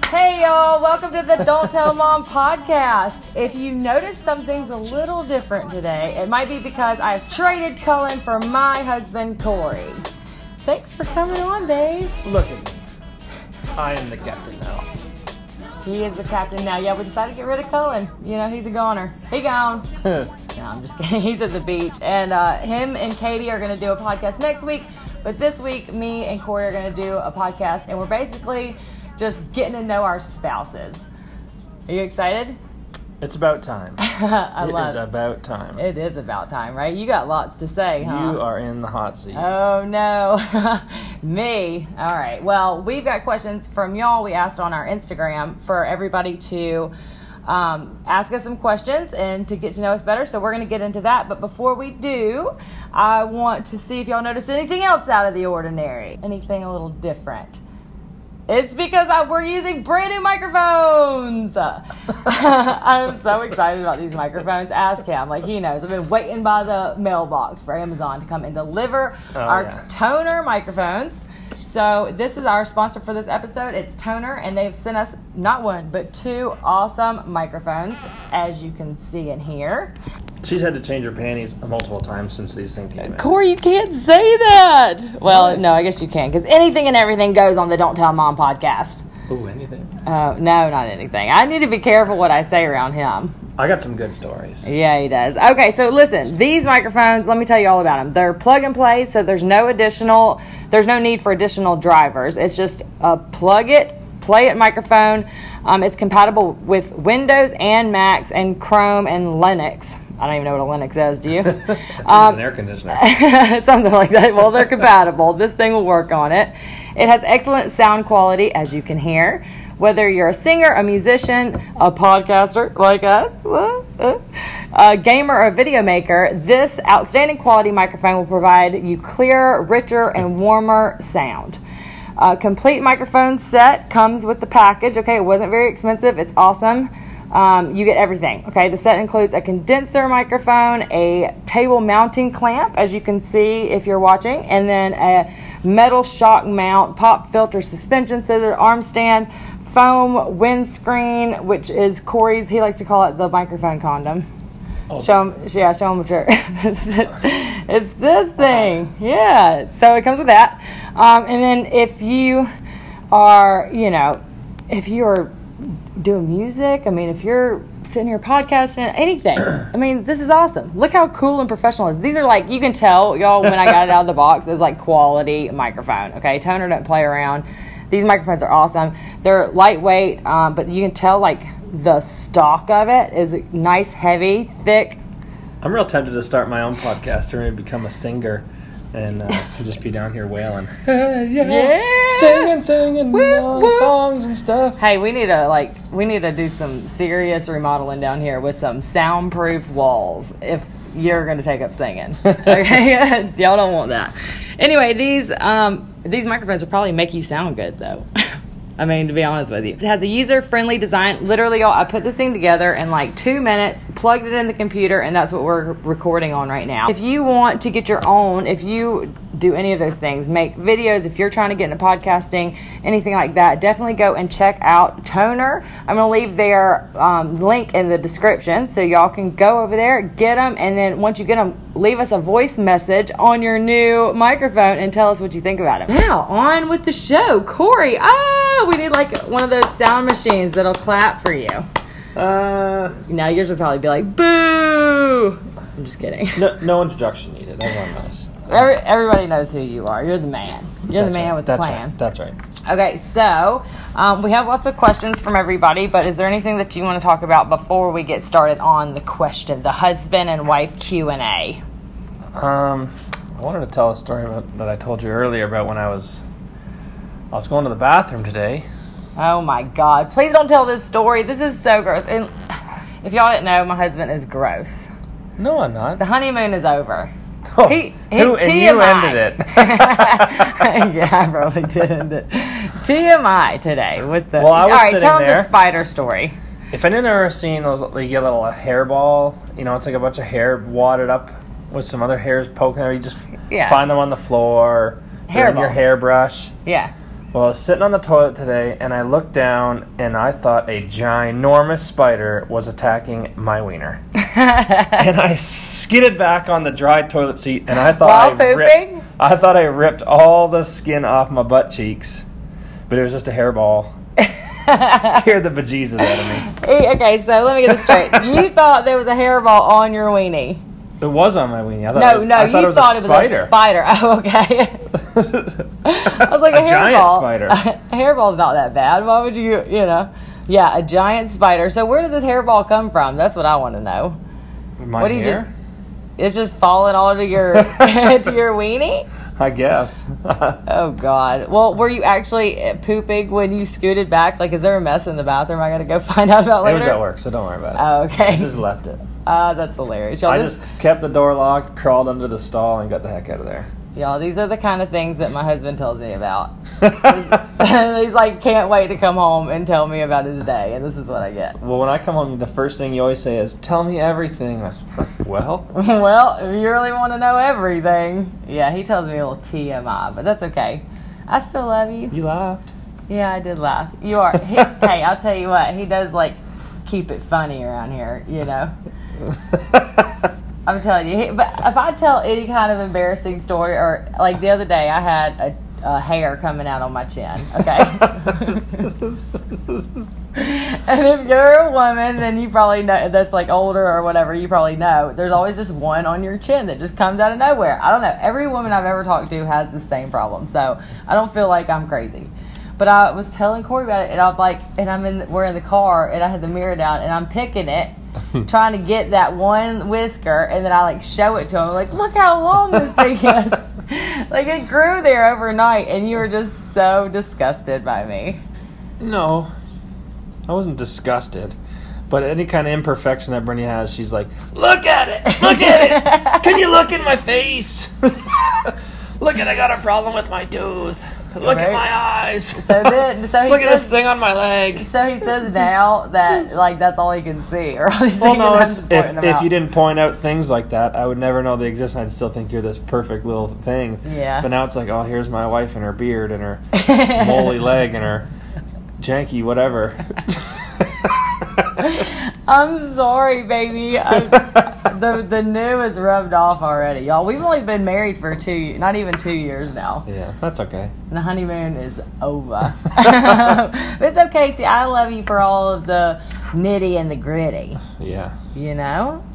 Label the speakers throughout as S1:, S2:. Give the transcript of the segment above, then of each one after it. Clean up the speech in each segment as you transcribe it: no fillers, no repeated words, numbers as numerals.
S1: Hey y'all, welcome to the Don't Tell Mom podcast. If you notice something's a little different today, it might be because I've traded Cullen for my husband, Cory. Thanks for coming on, babe.
S2: Look at me. I am the captain now.
S1: He is the captain now. Yeah, we decided to get rid of Cullen. You know, he's a goner. He gone. No, I'm just kidding. He's at the beach. And him and Katie are going to do a podcast next week. But this week, me and Cory are going to do a podcast. And we're basically just getting to know our spouses. Are you excited?
S2: It's about time. It is about time.
S1: It is about time, right? You got lots to say, huh?
S2: You are in the hot seat.
S1: Oh, no. Me. All right. Well, we've got questions from y'all. We asked on our Instagram for everybody to ask us some questions and to get to know us better. So we're going to get into that. But before we do, I want to see if y'all noticed anything else out of the ordinary. Anything a little different. It's because we're using brand new microphones. I'm so excited about these microphones. Ask him. Like, he knows. I've been waiting by the mailbox for Amazon to come and deliver our TONOR microphones. So this is our sponsor for this episode. It's TONOR, and they've sent us not one, but two awesome microphones, as you can see in here.
S2: She's had to change her panties multiple times since these things came in.
S1: Cory, you can't say that. Well, no, I guess you can, because anything and everything goes on the Don't Tell Mom podcast.
S2: Ooh, anything?
S1: No, not anything. I need to be careful what I say around him.
S2: I got some good stories.
S1: Yeah, he does. Okay, so listen, these microphones, let me tell you all about them. They're plug and play, so there's no need for additional drivers. It's just a plug it, play it microphone. It's compatible with Windows and Macs and Chrome and Linux. I don't even know what a Linux is, do you?
S2: It's an air conditioner.
S1: Something like that. Well, they're compatible. This thing will work on it. It has excellent sound quality, as you can hear. Whether you're a singer, a musician, a podcaster like us, a gamer, or a video maker, this outstanding quality microphone will provide you clearer, richer, and warmer sound. Complete microphone set comes with the package. Okay, it wasn't very expensive. It's awesome. You get everything. Okay, the set includes a condenser microphone, a table mounting clamp, as you can see if you're watching, and then a metal shock mount, pop filter, suspension scissor, arm stand, foam windscreen, which is Cory's, he likes to call it the microphone condom. Oh, show him what you're it's this thing. Yeah, so it comes with that. And then if you are, if you're doing music, if you're sitting here podcasting, anything, this is awesome. Look how cool and professional it is. These are like, you can tell, y'all, when I got it out of the box, it was like quality microphone. Okay, TONOR doesn't play around. These microphones are awesome. They're lightweight, but you can tell like the stock of it is nice, heavy, thick.
S2: I'm real tempted to start my own podcast or maybe become a singer and just be down here wailing. Singing songs and stuff.
S1: Hey, we need to do some serious remodeling down here with some soundproof walls if you're going to take up singing. Okay, y'all don't want that. Anyway, these microphones will probably make you sound good though. To be honest with you. It has a user-friendly design. Literally, y'all, I put this thing together in like 2 minutes, plugged it in the computer, and that's what we're recording on right now. If you want to get your own, if you do any of those things, make videos, if you're trying to get into podcasting, anything like that, definitely go and check out TONOR. I'm going to leave their link in the description so y'all can go over there, get them, and then once you get them, leave us a voice message on your new microphone and tell us what you think about it. Now, on with the show. Cory, we need like one of those sound machines that'll clap for you. Now yours would probably be like, boo! I'm just kidding.
S2: No introduction needed. Everyone knows.
S1: Everybody knows who you are. You're the man. You're the man with the plan.
S2: Right. That's right.
S1: Okay, so we have lots of questions from everybody, but is there anything that you want to talk about before we get started on the husband and wife Q&A?
S2: I wanted to tell a story that I told you earlier about when I was going to the bathroom today.
S1: Oh my God! Please don't tell this story. This is so gross. And if y'all didn't know, my husband is gross.
S2: No, I'm not.
S1: The honeymoon is over.
S2: Oh, and you ended it.
S1: Yeah, I probably did end it. TMI today with the.
S2: Well, I was
S1: all right,
S2: sitting
S1: tell
S2: there.
S1: them the spider story.
S2: If anyone ever seen those, you get a little hairball. It's like a bunch of hair wadded up with some other hairs poking out. You just find them on the floor. Or in your hairbrush.
S1: Yeah.
S2: Well, I was sitting on the toilet today, and I looked down, and I thought a ginormous spider was attacking my wiener. And I skidded back on the dry toilet seat, and I thought I thought I ripped all the skin off my butt cheeks, but it was just a hairball. Scared the bejesus out of me.
S1: Okay, so let me get this straight. You thought there was a hairball on your weenie?
S2: It was on my weenie. I thought
S1: you thought it was a spider. Oh, okay. I was like, a
S2: giant spider.
S1: A hairball's not that bad. Why would you, Yeah, a giant spider. So where did this hairball come from? That's what I want to know.
S2: My hair?
S1: It's just falling all to your to your weenie?
S2: I guess.
S1: Oh, God. Well, were you actually pooping when you scooted back? Like, is there a mess in the bathroom I got to go find out about later?
S2: It was at work, so don't worry about it.
S1: Oh, okay.
S2: I just left it.
S1: That's hilarious. Y'all,
S2: I just kept the door locked, crawled under the stall, and got the heck out of there.
S1: Y'all, these are the kind of things that my husband tells me about. He's like, can't wait to come home and tell me about his day, and this is what I get.
S2: Well, when I come home, the first thing you always say is, tell me everything. And I was like, well?
S1: Well, if you really want to know everything. Yeah, he tells me a little TMI, but that's okay. I still love you.
S2: You laughed.
S1: Yeah, I did laugh. You are. Hey, I'll tell you what, he does, like, keep it funny around here, I'm telling you. But if I tell any kind of embarrassing story, or like the other day, I had a hair coming out on my chin. Okay. And if you're a woman, then you probably know that's like older or whatever. You probably know there's always just one on your chin that just comes out of nowhere. I don't know. Every woman I've ever talked to has the same problem, so I don't feel like I'm crazy. But I was telling Corey about it, and I'm like, we're in the car, and I had the mirror down, and I'm picking it, trying to get that one whisker, and then I like show it to him, like, look how long this thing is. Like, it grew there overnight, and you were just so disgusted by me.
S2: No, I wasn't disgusted. But any kind of imperfection that Britany has, she's like, look at it! Look at it! Can you look in my face? Look I got a problem with my tooth. Look at my eyes. Look at this thing on my leg.
S1: So he says now that like that's all he can see, or all these
S2: things. Well, no, if you didn't point out things like that, I would never know they exist. I'd still think you're this perfect little thing.
S1: Yeah.
S2: But now it's like, oh, here's my wife and her beard and her moly leg and her janky whatever.
S1: I'm sorry, baby. The new is rubbed off already, y'all. We've only been married for not even 2 years now.
S2: Yeah, that's okay.
S1: The honeymoon is over. It's okay. See, I love you for all of the nitty and the gritty.
S2: Yeah.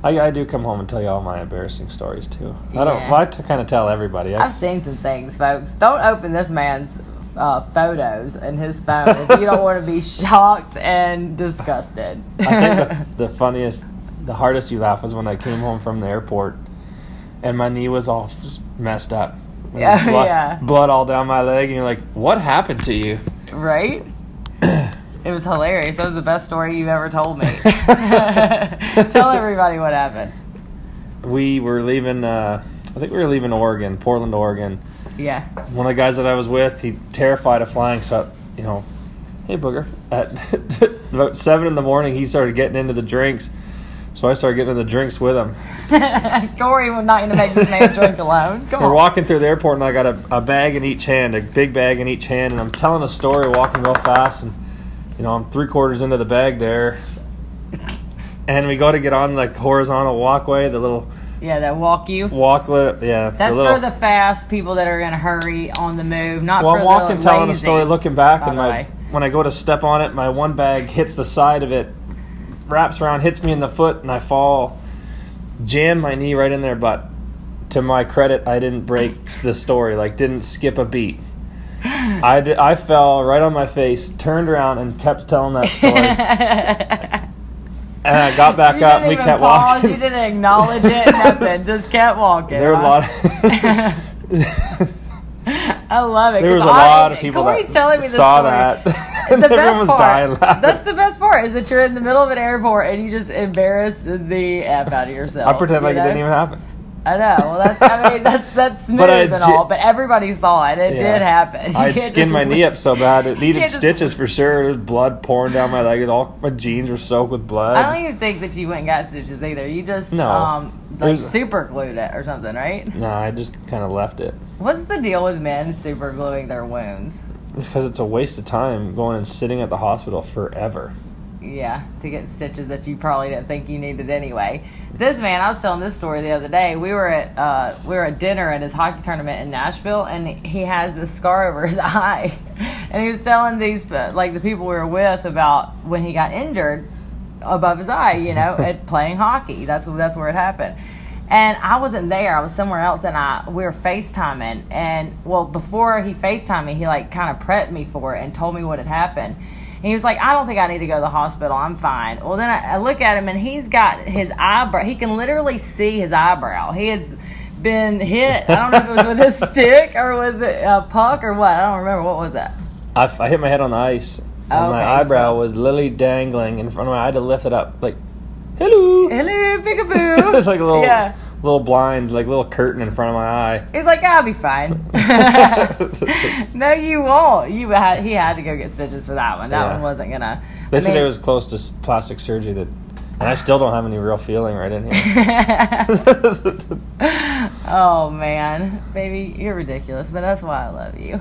S1: I
S2: do come home and tell you all my embarrassing stories too.
S1: Yeah.
S2: I like to kind of tell everybody.
S1: I've seen some things, folks. Don't open this man's photos in his phone if you don't want to be shocked and disgusted.
S2: I think the funniest, the hardest you laugh was when I came home from the airport and my knee was all messed up. Blood all down my leg, and you're like, what happened to you?
S1: Right? It was hilarious. That was the best story you've ever told me. Tell everybody what happened.
S2: We were leaving, I think we were leaving Oregon, Portland, Oregon.
S1: Yeah.
S2: One of the guys that I was with, he terrified of flying, so, hey, booger. At about 7 in the morning, he started getting into the drinks. So I started getting into the drinks with him.
S1: Corey was not going to make this man drink alone.
S2: We're walking through the airport, and I got a bag in each hand, a big bag in each hand, and I'm telling a story, walking real fast, and, I'm 3/4 into the bag there. And we go to get on the horizontal walkway, the little...
S1: Yeah, that walklet.
S2: Yeah.
S1: That's for the fast people that are in a hurry on the move, not for the
S2: I'm walking, telling a story, looking back, and when I go to step on it, my one bag hits the side of it, wraps around, hits me in the foot, and I fall, jam my knee right in there. But to my credit, I didn't break the story, didn't skip a beat. I fell right on my face, turned around, and kept telling that story. And I got back up, and we kept walking.
S1: You didn't acknowledge it, nothing. Just kept walking.
S2: There was a lot.
S1: I love it.
S2: There was a lot of people that saw that.
S1: The best part. That's the best part, is that you're in the middle of an airport and you just embarrassed the F out of yourself.
S2: I pretend like it didn't even happen.
S1: I know. Well, that's smooth and all, but everybody saw it. It did happen.
S2: I skinned my knee up so bad it needed stitches for sure. There was blood pouring down my leg. All my jeans were soaked with blood.
S1: I don't even think that you went and got stitches either. You just super glued it or something, right?
S2: No, I just kind of left it.
S1: What's the deal with men super gluing their wounds?
S2: It's because it's a waste of time going and sitting at the hospital forever.
S1: Yeah, to get stitches that you probably didn't think you needed anyway. This man, I was telling this story the other day. We were at dinner at his hockey tournament in Nashville, and he has this scar over his eye. And he was telling these, like the people we were with, about when he got injured above his eye, you know, at playing hockey. That's where it happened. And I wasn't there. I was somewhere else, and we were FaceTiming. And, well, before he FaceTimed me, he, like, kind of prepped me for it and told me what had happened. And he was like, I don't think I need to go to the hospital. I'm fine. Well, then I look at him, and he's got his eyebrow. He can literally see his eyebrow. He has been hit. I don't know if it was with a stick or with a puck or what. I don't remember. What was that?
S2: I hit my head on the ice, and my eyebrow was literally dangling in front of me. I had to lift it up, like, hello.
S1: Hello, peekaboo.
S2: It's like a little blind, like little curtain in front of my eye.
S1: He's like, I'll be fine. No, you won't. He had to go get stitches for that one. That one wasn't gonna.
S2: They said it was close to plastic surgery, and I still don't have any real feeling right in here.
S1: Oh man, baby, you're ridiculous, but that's why I love you.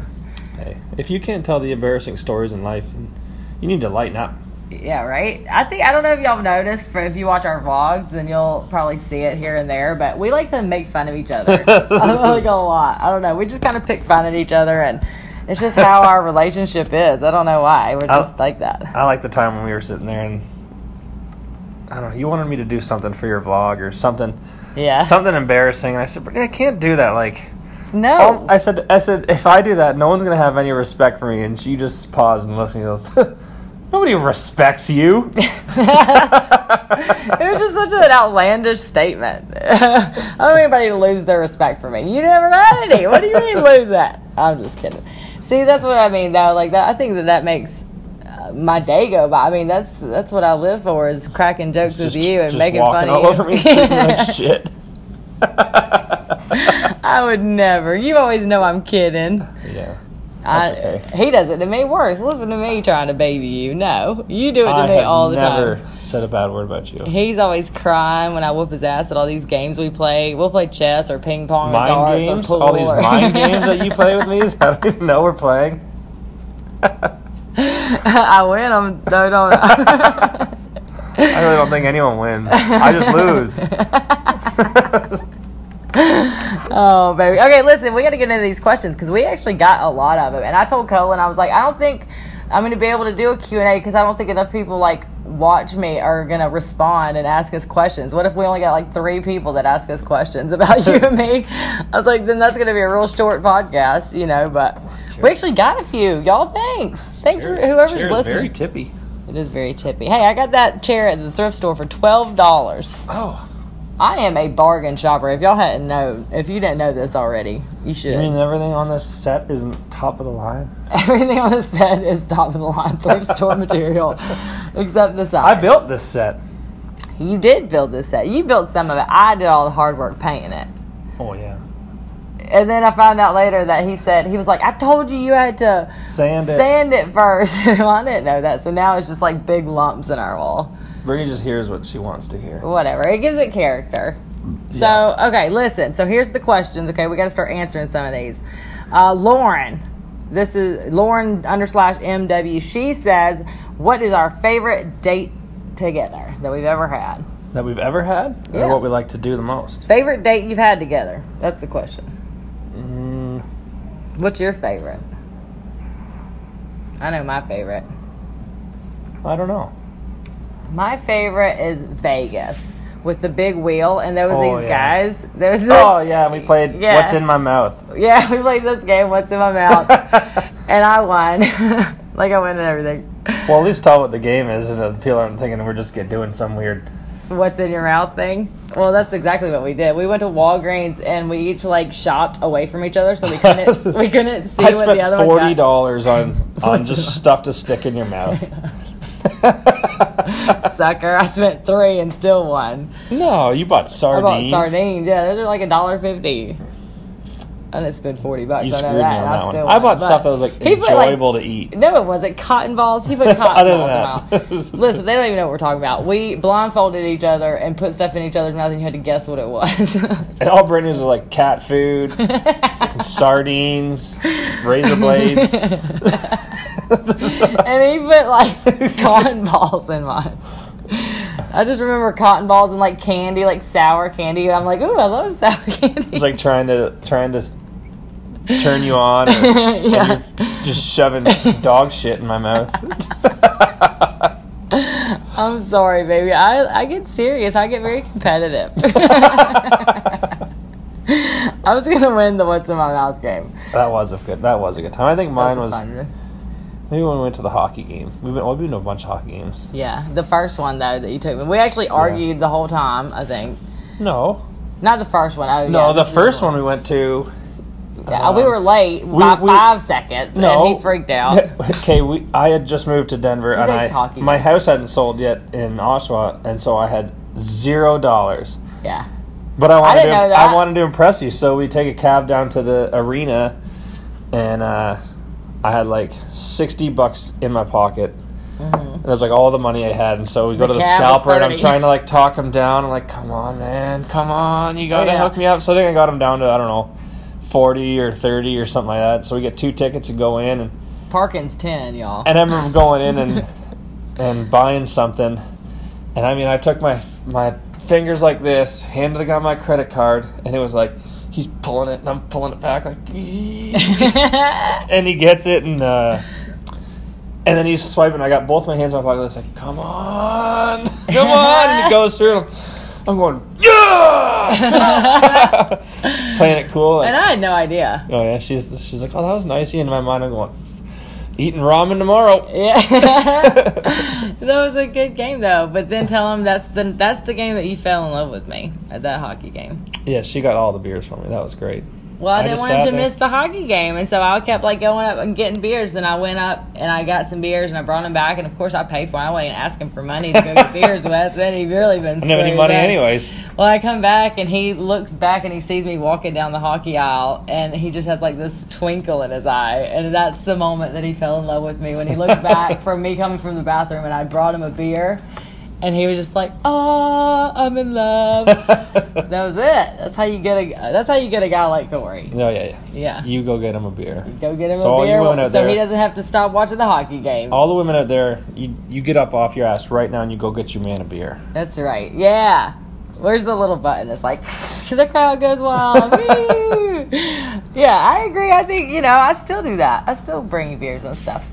S2: Hey, if you can't tell the embarrassing stories in life, then you need to lighten up.
S1: Yeah, right? I don't know if y'all have noticed, but if you watch our vlogs, then you'll probably see it here and there, but we like to make fun of each other. Like a lot. I don't know. We just kind of pick fun at each other, and it's just how our relationship is. I don't know why. We're just like that.
S2: I like the time when we were sitting there, and I don't know, you wanted me to do something for your vlog or something. Yeah. Something embarrassing, and I said, but I can't do that, like...
S1: No.
S2: I said, if I do that, no one's going to have any respect for me, and she just paused and listened and goes... Nobody respects you.
S1: It was just such an outlandish statement. I don't want anybody to lose their respect for me. You never had any. What do you mean lose that? I'm just kidding. See, that's what I mean, though. Like that, I think that makes my day go by. I mean, that's what I live for, is cracking jokes with you and making fun of you.
S2: All over me, like shit.
S1: I would never. You always know I'm kidding.
S2: Yeah. That's okay.
S1: He does it to me worse. Listen to me trying to baby you. No, you do it to me all the time.
S2: I have never said a bad word about you.
S1: He's always crying when I whoop his ass at all these games we play. We'll play chess or ping pong or darts or pool.
S2: All these mind games that you play with me that I don't even know we're playing.
S1: I win them, though, don't I?
S2: I really don't think anyone wins. I just lose.
S1: Oh, baby. Okay, listen, we got to get into these questions because we actually got a lot of them. And I told Cullen, I was like, I don't think I'm going to be able to do a Q&A because I don't think enough people, like, watch me are going to respond and ask us questions. What if we only got, like, 3 people that ask us questions about you and me? I was like, then that's going to be a real short podcast, you know, but we actually got a few. Y'all, thanks. Thanks for whoever's listening. It's
S2: very tippy.
S1: It is very tippy. Hey, I got that chair at the thrift store for $12.
S2: Oh,
S1: I am a bargain shopper. If you didn't know this already, you should.
S2: You mean everything on this set isn't top of the line?
S1: Everything on this set is top of the line thrift store material, except the side.
S2: I built this set.
S1: You did build this set. You built some of it. I did all the hard work painting it.
S2: Oh yeah.
S1: And then I found out later that he was like, I told you had to sand it first. Well, I didn't know that. So now it's just like big lumps in our wall.
S2: Britany just hears what she wants to hear.
S1: Whatever. It gives it character. So, okay, listen. So here's the questions. Okay, we got to start answering some of these. Lauren. This is Lauren_MW. She says, what is our favorite date together that we've ever had?
S2: That we've ever had?
S1: Yeah.
S2: Or what we like to do the most?
S1: Favorite date you've had together? That's the question. What's your favorite? I know my favorite.
S2: I don't know.
S1: My favorite is Vegas with the big wheel, and there was these guys.
S2: We played What's in My Mouth.
S1: Yeah, we played this game, What's in My Mouth, and I won. Like I won and everything.
S2: Well, at least tell what the game is, and people aren't thinking we're just doing some weird
S1: What's in your mouth thing. Well, that's exactly what we did. We went to Walgreens and we each shopped away from each other, so we couldn't see what the other one got.
S2: I spent $40 on just stuff to stick in your mouth.
S1: Sucker, I spent $3 and still won.
S2: No, you bought sardines.
S1: I bought sardines, yeah, those are like $1.50. I didn't spend $40.
S2: You
S1: I know
S2: screwed me
S1: that.
S2: on that one.
S1: I
S2: I bought stuff that was like enjoyable to eat.
S1: No, it wasn't. Cotton balls. He put cotton
S2: Other
S1: balls
S2: than
S1: in my mouth. Listen, they don't even know what we're talking about. We blindfolded each other and put stuff in each other's mouth, and you had to guess what it was.
S2: And all Britany's was like cat food, fucking sardines, razor blades.
S1: And he put like cotton balls in mine. I just remember cotton balls and like candy, like sour candy. I'm like, ooh, I love sour candy.
S2: It's like trying to turn you on, or,
S1: yeah.
S2: and you're just shoving dog shit in my mouth.
S1: I'm sorry, baby. I get serious. I get very competitive. I was gonna win the what's in my mouth game.
S2: That was a good time. I think mine was
S1: fun.
S2: maybe when we went to the hockey game. We've been to a bunch of hockey games.
S1: Yeah, the first one though that you took me. We actually argued the whole time. I think.
S2: No.
S1: Not the first one. Oh,
S2: no,
S1: yeah,
S2: the first one we went to.
S1: Yeah, we were late by 5 seconds, and he freaked out.
S2: Okay, I had just moved to Denver, and my house hadn't sold yet in Oshawa, and so I had $0.
S1: Yeah.
S2: But I wanted to impress you, so we take a cab down to the arena, and I had like $60 in my pocket. And it was like all the money I had, and so we go to the scalper, and I'm trying to like talk him down. I'm like, "Come on, man, come on, you gotta hook me up." So I think I got him down to, I don't know, 40 or 30 or something like that. So we get 2 tickets and go in, and
S1: parking's 10, y'all.
S2: And I remember going in and buying something, and I mean, I took my fingers like this, handed the guy my credit card, and it was like he's pulling it and I'm pulling it back like, and he gets it, and then he's swiping. I got both my hands in my pocket. It's like, come on, and he goes through. I'm going, yeah, playing it cool. Like,
S1: and I had no idea.
S2: Oh yeah, she's like, oh, that was nice. And in my mind, I'm going, eating ramen tomorrow.
S1: Yeah, that was a good game though. But then tell him that's the game that you fell in love with me at that hockey game.
S2: Yeah, she got all the beers from me. That was great.
S1: Well, I didn't want him to miss the hockey game, and so I kept like going up and getting beers. And I went up and I got some beers, and I brought them back. And of course, I paid for it. I wasn't asking for money to go get beers with. Then he really been. I didn't have
S2: any money anyways.
S1: Well, I come back and he looks back and he sees me walking down the hockey aisle, and he just has like this twinkle in his eye, and that's the moment that he fell in love with me, when he looked back from me coming from the bathroom and I brought him a beer. And he was just like, "Oh, I'm in love." That was it. That's how you get a guy like Cory.
S2: Oh yeah. You go get him a beer.
S1: Go get him a beer, so he doesn't have to stop watching the hockey game.
S2: All the women out there, you get up off your ass right now and you go get your man a beer.
S1: That's right. Yeah. Where's the little button? It's like the crowd goes wild. Yeah, I agree. I think I still do that. I still bring you beers and stuff.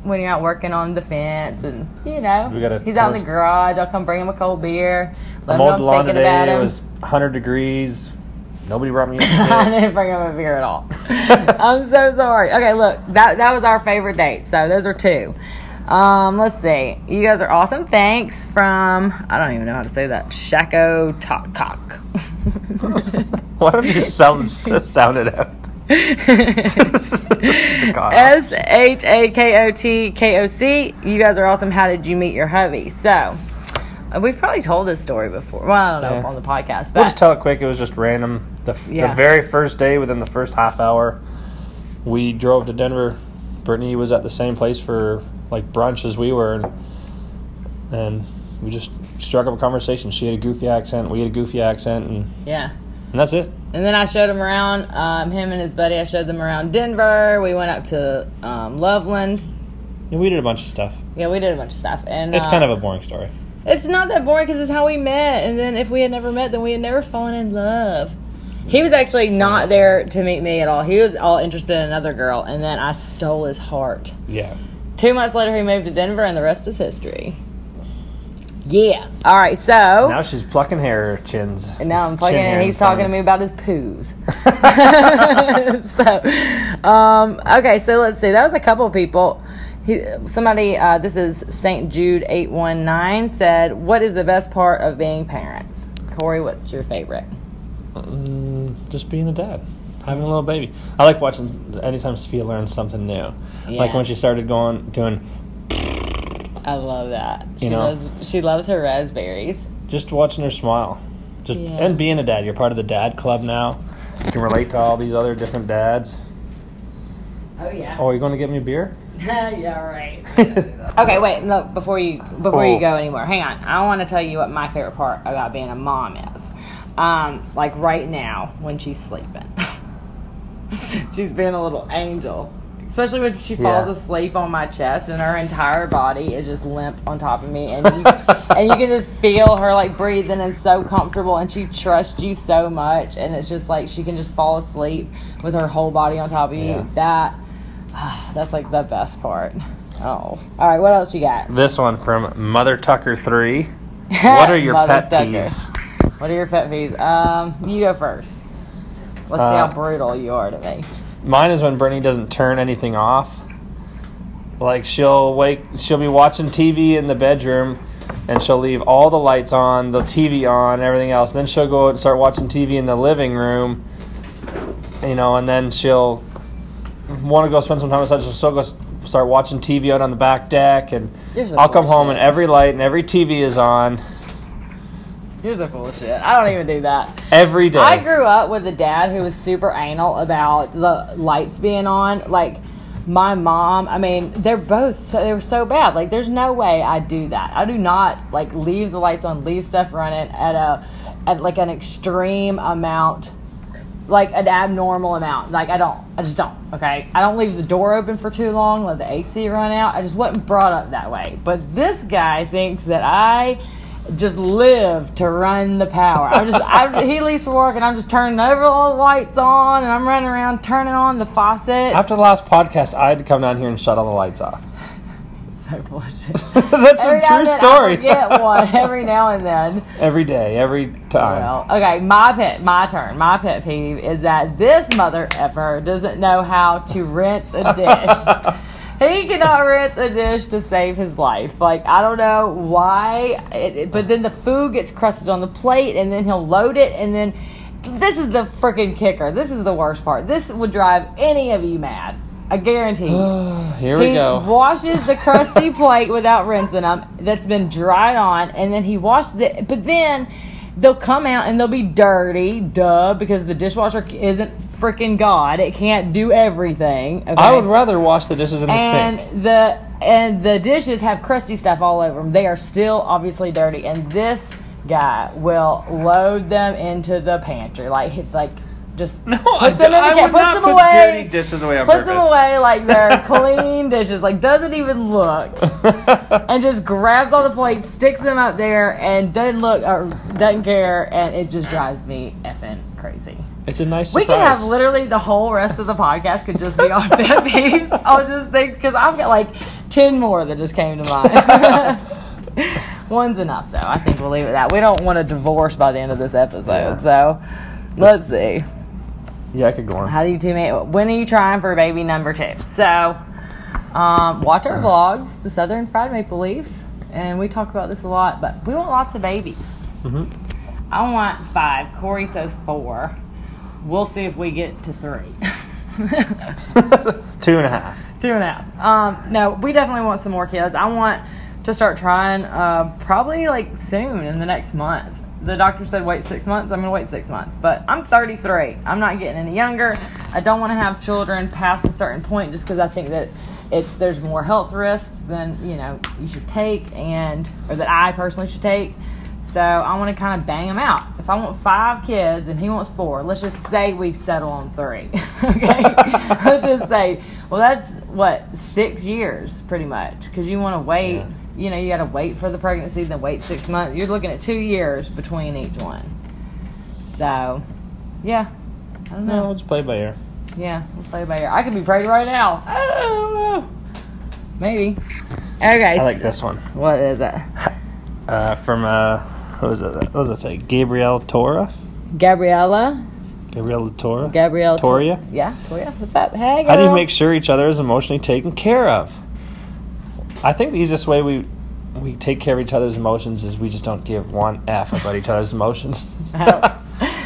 S1: When you're out working on the fence, and he's out in the garage, I'll come bring him a cold beer.
S2: I mowed the lawn today. It was 100 degrees. Nobody brought me a beer.
S1: I didn't bring him a beer at all. I'm so sorry. Okay, look, that was our favorite date. So those are 2. Let's see. You guys are awesome. Thanks from, I don't even know how to say that, Shako Cock.
S2: Why don't you sound it out?
S1: SHAKOTKOC. You guys are awesome. How did you meet your hubby? So we've probably told this story before. Well, I don't know if on the podcast, but
S2: we'll just tell it quick. It was just random. The very first day, within the first half hour, we drove to Denver. Britany was at the same place for like brunch as we were, and we just struck up a conversation. She had a goofy accent, we had a goofy accent, and that's it.
S1: And then I showed him around, him and his buddy. I showed them around Denver. We went up to Loveland.
S2: Yeah, we did a bunch of stuff.
S1: Yeah, we did a bunch of stuff. And
S2: it's kind of a boring story.
S1: It's not that boring because it's how we met. And then if we had never met, then we had never fallen in love. He was actually not there to meet me at all. He was all interested in another girl. And then I stole his heart.
S2: Yeah.
S1: 2 months later, he moved to Denver, and the rest is history. Yeah. All right, so
S2: now she's plucking hair chins.
S1: And now I'm plucking, and he's talking to me about his poos. Okay, so let's see. That was a couple of people. Somebody, this is St. Jude 819, said, "What is the best part of being parents?" Cory, what's your favorite?
S2: Just being a dad, having a little baby. I like watching anytime Sophia learns something new. Yeah. Like when she started doing.
S1: I love that. She loves her raspberries.
S2: Just watching her smile. And being a dad. You're part of the dad club now. You can relate to all these other different dads.
S1: Oh yeah.
S2: Oh, are you going to get me a beer?
S1: Yeah, right. Okay, wait. No, before you go anymore, hang on. I want to tell you what my favorite part about being a mom is. Like right now when she's sleeping, she's being a little angel. Especially when she falls asleep on my chest and her entire body is just limp on top of me, and you can just feel her like breathing and so comfortable, and she trusts you so much, and it's just like she can just fall asleep with her whole body on top of you. That's like the best part. Oh, all right. What else you got?
S2: This one from Mother Tucker 3. What are your pet peeves?
S1: What are your pet peeves? You go first. Let's see how brutal you are to me.
S2: Mine is when Brittany doesn't turn anything off. Like she'll be watching TV in the bedroom, and she'll leave all the lights on, the TV on, and everything else. Then she'll go and start watching TV in the living room, and then she'll want to go spend some time outside. She'll still go start watching TV out on the back deck, and I'll come home and every light and every TV is on.
S1: You're so full of shit. I don't even do that.
S2: Every day.
S1: I grew up with a dad who was super anal about the lights being on. Like, my mom, I mean, they were so bad. Like, there's no way I do that. I do not, like, leave the lights on, leave stuff running at like an extreme amount, like an abnormal amount. Like, I just don't, okay? I don't leave the door open for too long, let the AC run out. I just wasn't brought up that way. But this guy thinks that I just live to run the power. He leaves for work and I'm just turning all the lights on, and I'm running around turning on the faucet.
S2: After the last podcast, I had to come down here and shut all the lights off.
S1: So bullshit.
S2: That's a true story.
S1: I forget one every now and then.
S2: Every day, every time.
S1: Well, okay, my turn. My pet peeve is that this mother effer doesn't know how to rinse a dish. He cannot rinse a dish to save his life. Like, I don't know why, but then the food gets crusted on the plate, and then he'll load it, and then this is the freaking kicker. This is the worst part. This would drive any of you mad. I guarantee you.
S2: Here we go.
S1: He washes the crusty plate without rinsing them that's been dried on, and then he washes it, but then they'll come out and they'll be dirty, because the dishwasher isn't freaking God. It can't do everything. Okay?
S2: I would rather wash the dishes in the sink.
S1: And the dishes have crusty stuff all over them. They are still obviously dirty, and this guy will load them into the pantry, just puts them in the can, puts them away,
S2: dirty dishes away on
S1: puts
S2: purpose.
S1: them away like they're clean dishes, like doesn't even look, and just grabs all the plates, sticks them up there, and doesn't look or doesn't care, and it just drives me effing crazy.
S2: It's a nice surprise.
S1: We could have literally the whole rest of the podcast could just be on pet peeves. I'll just think, because I've got like 10 more that just came to mind. One's enough, though. I think we'll leave it at that. We don't want a divorce by the end of this episode, so let's see.
S2: Yeah, I could go on.
S1: How do you two make? When are you trying for baby number 2? So, watch our vlogs, the Southern Fried Maple Leafs, and we talk about this a lot, but we want lots of babies.
S2: Mm-hmm.
S1: I want 5. Corey says 4. We'll see if we get to 3.
S2: 2.5.
S1: 2.5. No, we definitely want some more kids. I want to start trying probably like soon in the next month. The doctor said wait 6 months. I'm going to wait 6 months. But I'm 33. I'm not getting any younger. I don't want to have children past a certain point just because I think that there's more health risks than you should take, or that I personally should take. So I want to kind of bang them out. If I want 5 kids and he wants 4, let's just say we settle on 3. Okay? Let's just say, well, that's 6 years pretty much, because you want to wait. Yeah. You got to wait for the pregnancy, then wait 6 months. You're looking at 2 years between each one. So, yeah. I don't know.
S2: No, we'll just play by ear.
S1: Yeah, we'll play by ear. I could be pregnant right now. I don't know. Maybe. Okay.
S2: I like this one.
S1: What is it?
S2: From what does it say? Gabrielle Tora?
S1: Gabriella
S2: Tora?
S1: Toria? Yeah, Toria. What's up? Hey, girl.
S2: How do you make sure each other is emotionally taken care of? I think the easiest way we take care of each other's emotions is we just don't give one F about each other's emotions. What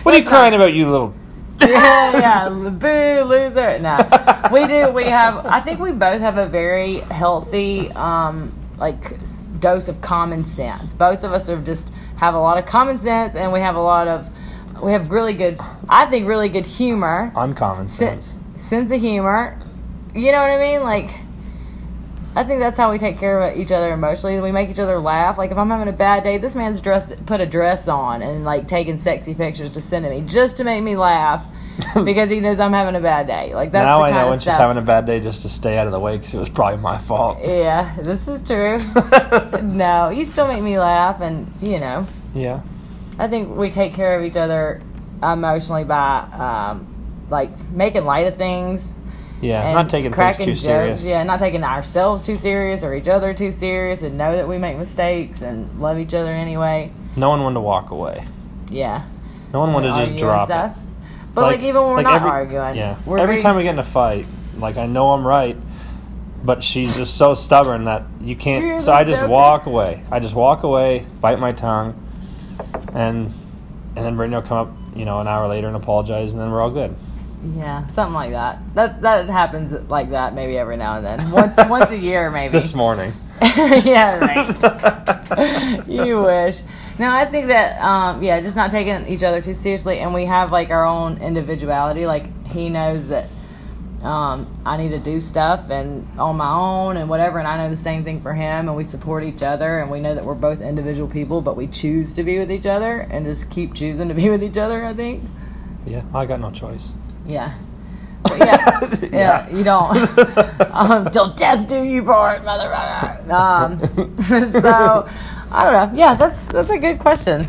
S2: are you crying about, you little...
S1: yeah, boo, loser. No, we do. I think we both have a very healthy, dose of common sense. Both of us have a lot of common sense, and we have a lot of We have really good humor.
S2: Uncommon sense.
S1: Sense of humor. You know what I mean? Like, I think that's how we take care of each other emotionally. We make each other laugh. Like, if I'm having a bad day, this man's put a dress on and, like, taking sexy pictures to send to me just to make me laugh because he knows I'm having a bad day. Like, that's
S2: now
S1: the
S2: I
S1: kind
S2: know
S1: of
S2: when
S1: stuff.
S2: she's having a bad day just to stay out of the way because it was probably my fault.
S1: Yeah, this is true. No, you still make me laugh, and, you know.
S2: Yeah.
S1: I think we take care of each other emotionally by, like, making light of things.
S2: Yeah, not taking things too serious.
S1: Yeah, not taking ourselves too serious or each other too serious, and know that we make mistakes and love each other anyway.
S2: Knowing when to walk away.
S1: Yeah.
S2: No one wanted to just drop it.
S1: But, like, even when we're not arguing.
S2: Yeah. Every time we get in a fight, like, I know I'm right, but she's just so stubborn that you can't. So I just walk away. I just walk away, bite my tongue, and then Britany will come up, you know, an hour later and apologize, and then we're all good.
S1: Yeah, something like that. That happens like that maybe every now and then. Once a year, maybe.
S2: This morning.
S1: Yeah, right. You wish. No, I think that, just not taking each other too seriously, and we have, like, our own individuality. Like, he knows that I need to do stuff and on my own and whatever, and I know the same thing for him, and we support each other, and we know that we're both individual people, but we choose to be with each other and just keep choosing to be with each other, I think.
S2: Yeah, I got no choice.
S1: Yeah. But yeah, you don't. Till death do you part, motherfucker. So, I don't know. Yeah, that's a good question.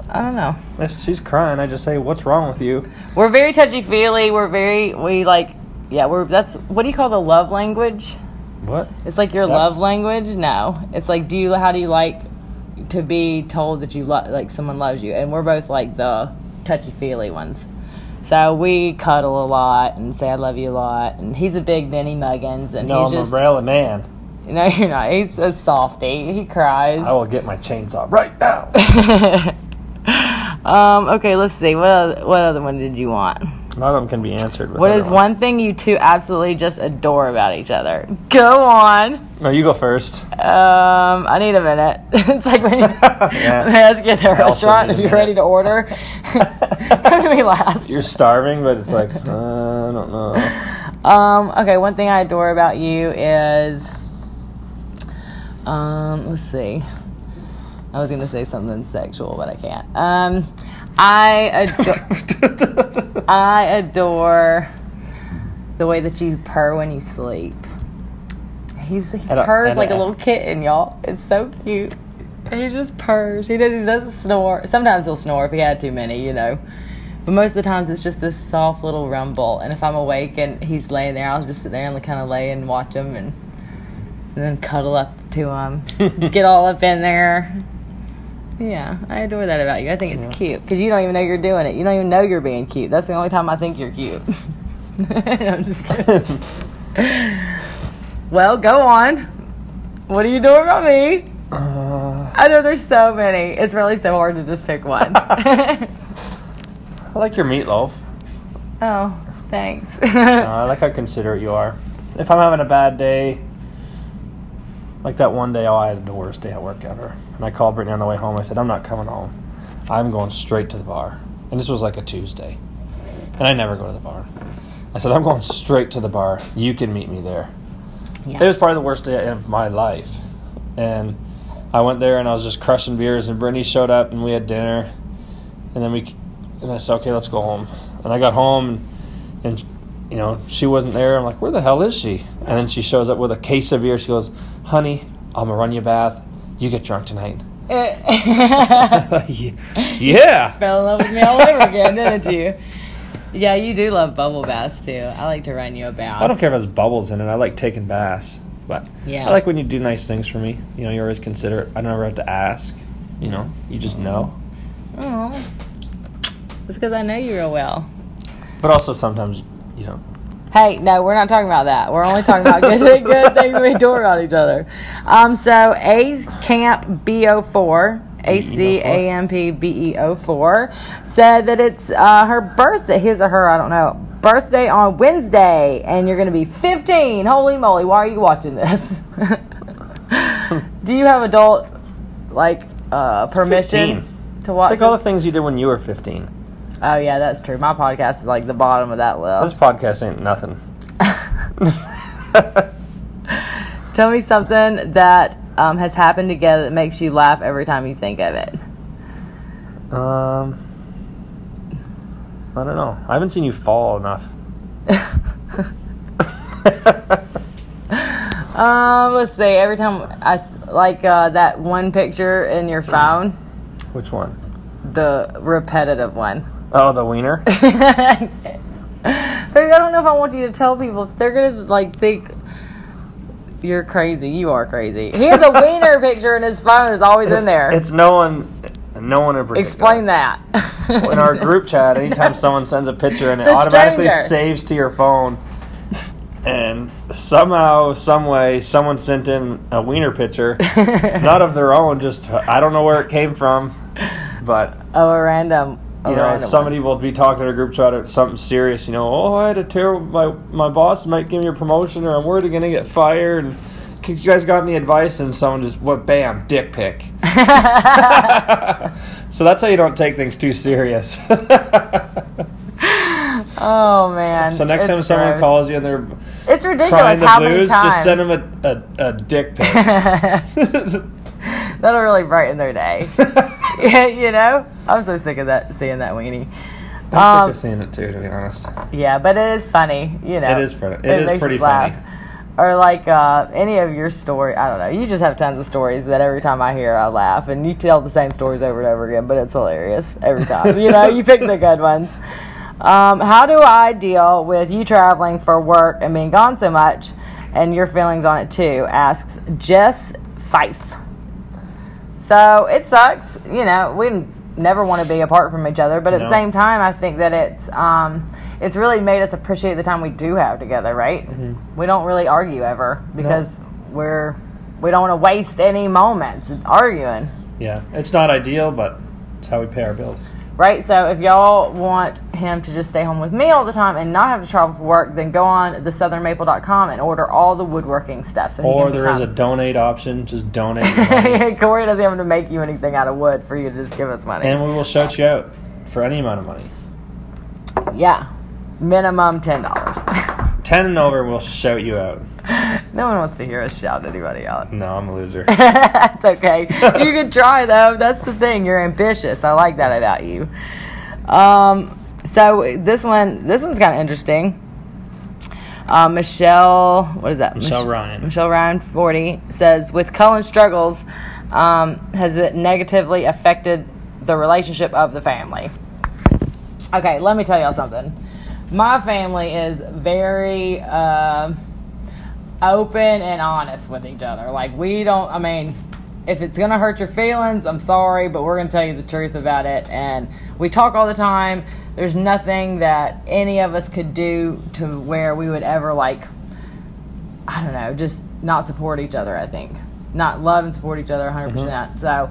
S1: I don't know.
S2: If she's crying, I just say, what's wrong with you?
S1: We're very touchy-feely. That's, what do you call the love language?
S2: What?
S1: It's like your love language? No. It's like, how do you like to be told that you like someone loves you? And we're both like the touchy-feely ones. So we cuddle a lot and say I love you a lot. And he's a big Denny Muggins. And
S2: no, I'm a railing man.
S1: No, you're not. He's a softie. He cries.
S2: I will get my chainsaw right now.
S1: Okay, let's see. What other one did you want?
S2: None of them can be answered.
S1: What is one thing you two absolutely just adore about each other? Go on.
S2: No, you go first.
S1: I need a minute. It's like when they ask you at the restaurant if you're ready to order. Come to me last.
S2: You're starving, but it's like, I don't know.
S1: Okay, one thing I adore about you is, let's see. I was going to say something sexual, but I can't. I adore the way that you purr when you sleep. He purrs like a little kitten, y'all. It's so cute. He just purrs. He doesn't snore. Sometimes he'll snore if he had too many, you know. But most of the times it's just this soft little rumble. And if I'm awake and he's laying there, I'll just sit there and kind of lay and watch him and then cuddle up to him. Get all up in there. Yeah, I adore that about you. I think it's cute because you don't even know you're doing it. You don't even know you're being cute. That's the only time I think you're cute. I'm just kidding. Well, go on. What are you doing about me? I know there's so many. It's really so hard to just pick one.
S2: I like your meatloaf.
S1: Oh, thanks.
S2: I like how considerate you are. If I'm having a bad day, like that one day, I had the worst day at work ever. And I called Britany on the way home. I said, I'm not coming home. I'm going straight to the bar. And this was like a Tuesday. And I never go to the bar. I said, I'm going straight to the bar. You can meet me there. Yeah. It was probably the worst day of my life. And I went there and I was just crushing beers. And Britany showed up and we had dinner. And then I said, okay, let's go home. And I got home and you know, she wasn't there. I'm like, where the hell is she? And then she shows up with a case of beer. She goes, honey, I'm going to run you a bath. You get drunk tonight. Yeah.
S1: Fell in love with me all over again, didn't you? Yeah, you do love bubble baths, too. I like to run you a bath.
S2: I don't care if there's bubbles in it. I like taking baths. But
S1: yeah.
S2: I like when you do nice things for me. You know, you're always considerate. I never have to ask. You know, you just know.
S1: Oh. It's because I know you real well.
S2: But also sometimes, you know.
S1: Hey, no, we're not talking about that. We're only talking about good things we adore about each other. So A Camp BO4, ACAMPBEO4, said that it's her birthday, his or her, I don't know, birthday on Wednesday, and you're going to be 15. Holy moly, why are you watching this? Do you have adult, permission to watch
S2: Like all the things you did when you were 15.
S1: Oh, yeah, that's true. My podcast is like the bottom of that list.
S2: This podcast ain't nothing.
S1: Tell me something that has happened together that makes you laugh every time you think of it.
S2: I don't know. I haven't seen you fall enough.
S1: Let's see. Every time that one picture in your phone.
S2: Which one?
S1: The repetitive one.
S2: Oh, the wiener?
S1: Baby, I don't know if I want you to tell people. They're going to, think you're crazy. You are crazy. He has a wiener picture in his phone. It's always in there.
S2: It's no one in particular.
S1: Explain that.
S2: In our group chat, anytime someone sends a picture and it automatically saves to your phone, and somehow, some way, someone sent in a wiener picture, not of their own, just, I don't know where it came from, but...
S1: Oh, a random
S2: somebody will be talking to a group chat or something serious, I had a terrible, my boss might give me a promotion, or I'm worried I'm going to get fired, and you guys got any advice? And someone just, bam, dick pic. So that's how you don't take things too serious.
S1: Oh, man.
S2: So next time someone calls you and they're
S1: it's ridiculous
S2: crying the
S1: how
S2: blues,
S1: many times.
S2: just send them a dick pic.
S1: That'll really brighten their day. I'm so sick of seeing that weenie.
S2: I'm sick of seeing it too, to be honest.
S1: Yeah, but it is funny,
S2: It is funny. It is pretty funny.
S1: Or any of your story, I don't know. You just have tons of stories that every time I hear, I laugh. And you tell the same stories over and over again, but it's hilarious every time. You pick the good ones. How do I deal with you traveling for work and being gone so much, and your feelings on it too? Asks Jess Fife. So it sucks. We never want to be apart from each other, but at the same time, I think that it's really made us appreciate the time we do have together, right? Mm-hmm. We don't really argue ever because we don't want to waste any moments arguing. Yeah,
S2: it's not ideal, but it's how we pay our bills.
S1: Right, so if y'all want him to just stay home with me all the time and not have to travel for work, then go on thesouthernmaple.com and order all the woodworking stuff.
S2: Or there is a donate option. Just donate money.
S1: Corey doesn't have to make you anything out of wood for you to just give us money.
S2: And we will shout you out for any amount of money.
S1: Yeah, minimum $10.
S2: 10 and over, we'll shout you out.
S1: No one wants to hear us shout anybody out.
S2: No, I'm a loser.
S1: That's okay. You can try, though. That's the thing. You're ambitious. I like that about you. So this one's kind of interesting. Michelle, what is that?
S2: Michelle Ryan.
S1: Michelle Ryan, 40, says, with Cullen's struggles, has it negatively affected the relationship of the family? Okay, let me tell y'all something. My family is very open and honest with each other. If it's going to hurt your feelings, I'm sorry, but we're going to tell you the truth about it. And we talk all the time. There's nothing that any of us could do to where we would ever, just not support each other, I think. Not love and support each other 100%. Mm-hmm. So,